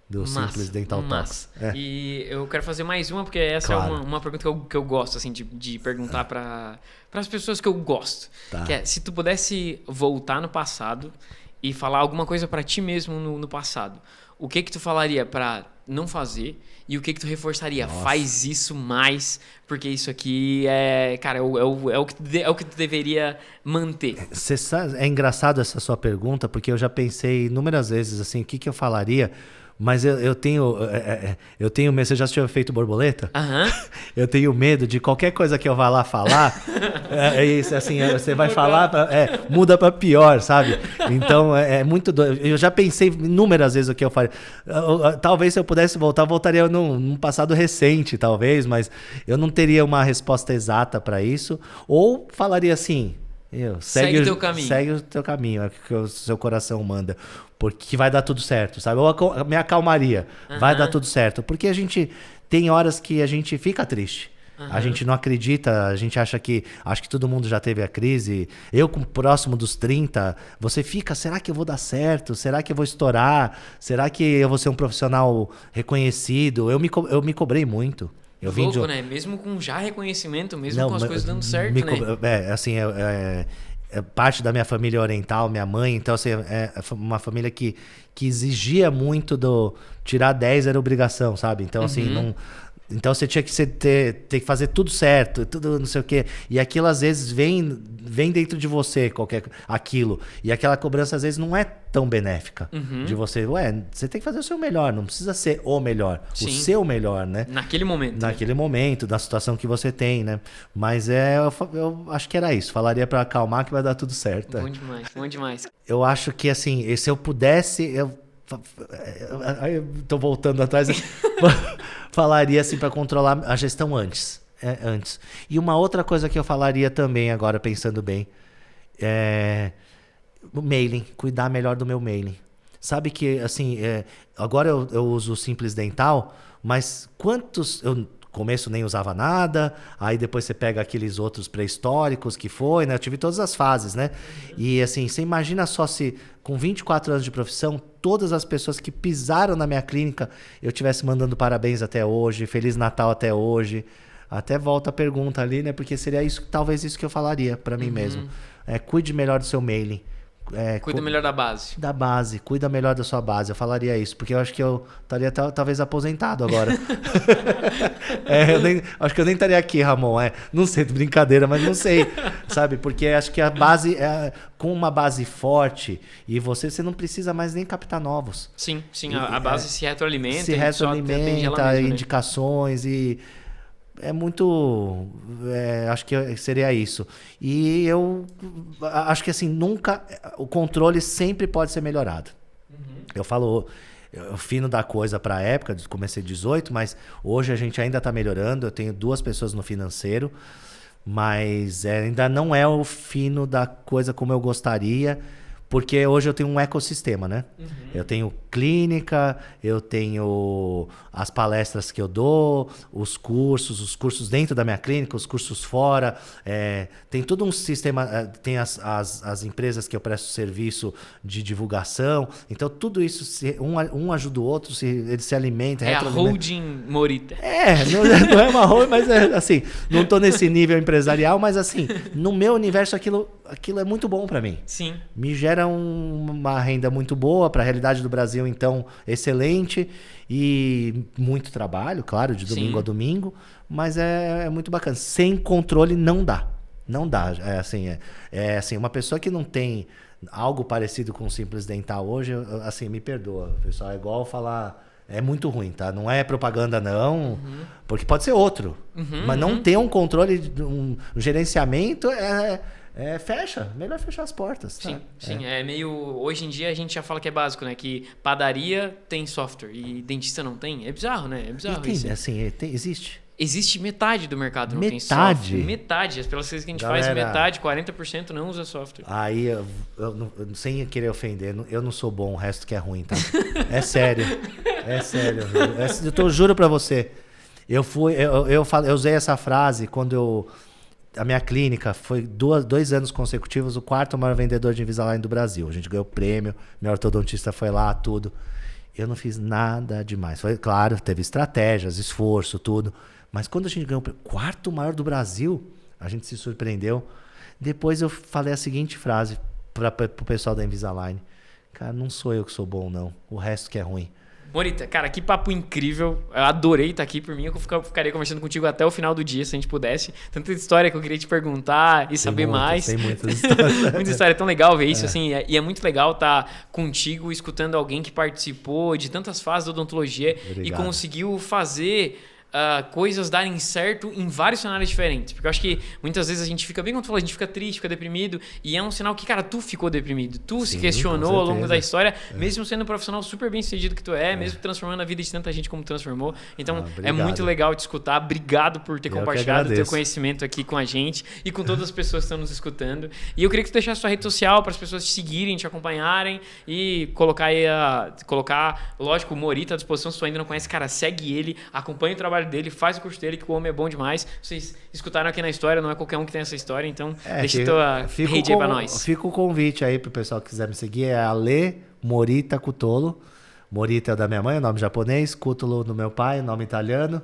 do Simples Dental Talks. E eu quero fazer mais uma, porque essa Claro. é uma pergunta que eu gosto, assim, de perguntar para as pessoas que eu gosto. Tá. Que é, se tu pudesse voltar no passado e falar alguma coisa para ti mesmo no passado, o que tu falaria para não fazer e o que tu reforçaria? Nossa. Faz isso mais, porque isso aqui cara, é o que tu deveria manter. Você sabe, é engraçado essa sua pergunta, porque eu já pensei inúmeras vezes assim, o que eu falaria, mas eu tenho medo. Você já assistiu Efeito Borboleta? Aham. Eu tenho medo de qualquer coisa que eu vá lá falar, isso, assim, você vai falar, muda pra pior, sabe? Então, é muito doido. Eu já pensei inúmeras vezes o que eu faria. Talvez se eu pudesse voltar, eu voltaria num passado recente, talvez, mas eu não teria uma resposta exata pra isso. Ou falaria assim... Segue o teu caminho. Segue o teu caminho, é o que o seu coração manda. Porque vai dar tudo certo, sabe? Ou me acalmaria, vai dar tudo certo. Porque a gente tem horas que a gente fica triste. A gente não acredita, a gente acha que... Acho que todo mundo já teve a crise. Eu, próximo dos 30, você fica, será que eu vou dar certo? Será que eu vou estourar? Será que eu vou ser um profissional reconhecido? Eu me cobrei muito. Eu vim Louco, né? Mesmo com já reconhecimento, mesmo com as coisas dando certo, né? Assim, parte da minha família oriental, minha mãe, então assim, uma família que exigia muito tirar 10 era obrigação, sabe? Então, assim, então você tinha que ter que fazer tudo certo, tudo não sei o quê. E aquilo às vezes vem dentro de você, aquilo. E aquela cobrança às vezes não é tão benéfica. De você, você tem que fazer o seu melhor, não precisa ser o melhor. Sim. O seu melhor, né? Naquele momento. Naquele momento, da situação que você tem, né? Mas eu acho que era isso. Falaria pra acalmar que vai dar tudo certo. Bom demais, bom demais. Eu acho que, assim, se eu pudesse... eu tô voltando atrás. Falaria, assim, pra controlar a gestão antes. Antes. E uma outra coisa que eu falaria também, agora pensando bem, o mailing. Cuidar melhor do meu mailing. Sabe que, assim, agora eu uso o Simples Dental, mas quantos... Eu, no começo nem usava nada, aí depois você pega aqueles outros pré-históricos que foi, né? Eu tive todas as fases, né? E assim, você imagina só se com 24 anos de profissão, todas as pessoas que pisaram na minha clínica, eu tivesse mandando parabéns até hoje, Feliz Natal até hoje. Até volta a pergunta ali, né? Porque seria isso, talvez isso que eu falaria pra mim mesmo. Cuide melhor do seu mailing. Cuida melhor da base. Da base, cuida melhor da sua base. Eu falaria isso, porque eu acho que eu estaria talvez aposentado agora. Acho que eu nem estaria aqui, Ramon. Não sei, brincadeira, mas não sei, sabe? Porque acho que a base, com uma base forte, e você não precisa mais nem captar novos. Sim, a base se retroalimenta. Se retroalimenta, indicações e... É muito... acho que seria isso. E eu acho que assim, nunca... O controle sempre pode ser melhorado. Eu falo... O fino da coisa para a época, comecei 18, mas hoje a gente ainda está melhorando. Eu tenho 2 pessoas no financeiro, mas ainda não é o fino da coisa como eu gostaria, Porque hoje eu tenho um ecossistema, né? Eu tenho clínica, eu tenho as palestras que eu dou, os cursos dentro da minha clínica, os cursos fora. Tem todo um sistema, tem as empresas que eu presto serviço de divulgação. Então, tudo isso, um ajuda o outro, eles se alimentam. É a holding Morita. Não é uma holding, mas assim, não estou nesse nível empresarial, mas assim, no meu universo aquilo é muito bom para mim. Sim. Me gera uma renda muito boa para a realidade do Brasil, então, excelente. E muito trabalho, claro, de domingo a domingo. Mas é muito bacana. Sem controle não dá. Não dá. É assim, uma pessoa que não tem algo parecido com o Simples Dental hoje, assim, me perdoa, pessoal. É igual falar... É muito ruim, tá? Não é propaganda, não. Porque pode ser outro. Mas não ter um controle, um gerenciamento fecha. Melhor fechar as portas. Tá? Sim. É meio... Hoje em dia a gente já fala que é básico, né? Que padaria tem software e dentista não tem. É bizarro, né? É bizarro isso. Existe. Existe metade do mercado não tem software. Metade. Pelas coisas que a gente faz, metade, 40% não usa software. Aí, sem querer ofender, eu não sou bom, o resto que é ruim, tá? É sério. Eu juro pra você. Eu usei essa frase quando a minha clínica foi 2 anos consecutivos o 4º maior vendedor de Invisalign do Brasil. A gente ganhou prêmio, meu ortodontista foi lá, tudo. Eu não fiz nada demais. Foi, claro, teve estratégias, esforço, tudo. Mas quando a gente ganhou o 4º maior do Brasil, a gente se surpreendeu. Depois eu falei a seguinte frase pro pessoal da Invisalign. Cara, não sou eu que sou bom, não. O resto que é ruim. Morita, cara, que papo incrível. Eu adorei estar aqui. Por mim, eu ficaria conversando contigo até o final do dia, se a gente pudesse. Tanta história que eu queria te perguntar e saber mais. Tem muitas histórias. Muita história. É tão legal ver isso, assim. E é muito legal estar contigo, escutando alguém que participou de tantas fases da odontologia. Obrigado. E conseguiu fazer... coisas darem certo em vários cenários diferentes. Porque eu acho que muitas vezes a gente fica bem, quando tu falou, a gente fica triste, fica deprimido, e é um sinal que, cara, tu ficou deprimido. Tu se questionou ao longo da história, mesmo sendo um profissional super bem sucedido que tu mesmo transformando a vida de tanta gente como transformou. Então, é muito legal te escutar. Obrigado por ter compartilhado o teu conhecimento aqui com a gente e com todas as pessoas que estão nos escutando. E eu queria que tu deixasse sua rede social para as pessoas te seguirem, te acompanharem e colocar lógico, o Morita à disposição. Se tu ainda não conhece, cara, segue ele, acompanha o trabalho dele, faz o curso dele, que o homem é bom demais. Vocês escutaram aqui na história, não é qualquer um que tem essa história, então deixa tua rede aí pra nós. Fica o convite aí pro pessoal que quiser me seguir, é Ale Morita Cutolo. Morita é o da minha mãe, o nome japonês, Cutolo do meu pai, nome italiano.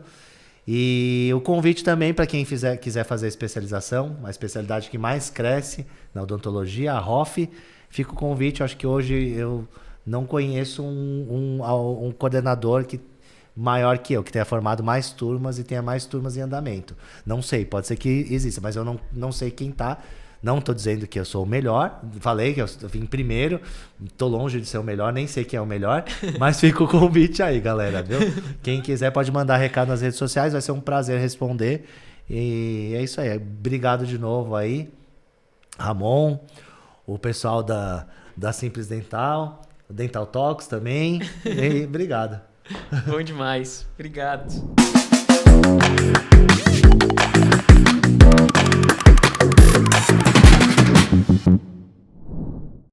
E o convite também para quem quiser fazer especialização, a especialidade que mais cresce na odontologia, a ROF. Fica o convite, acho que hoje eu não conheço um coordenador maior que eu, que tenha formado mais turmas e tenha mais turmas em andamento. Não sei, pode ser que exista, mas eu não sei quem tá. Não estou dizendo que eu sou o melhor, falei que eu vim primeiro, estou longe de ser o melhor, nem sei quem é o melhor, mas fica o convite aí, galera, viu? Quem quiser pode mandar recado nas redes sociais, vai ser um prazer responder. E é isso aí, obrigado de novo aí, Ramon, o pessoal da Simples Dental, o Dental Talks também, e obrigado. Bom demais. Obrigado.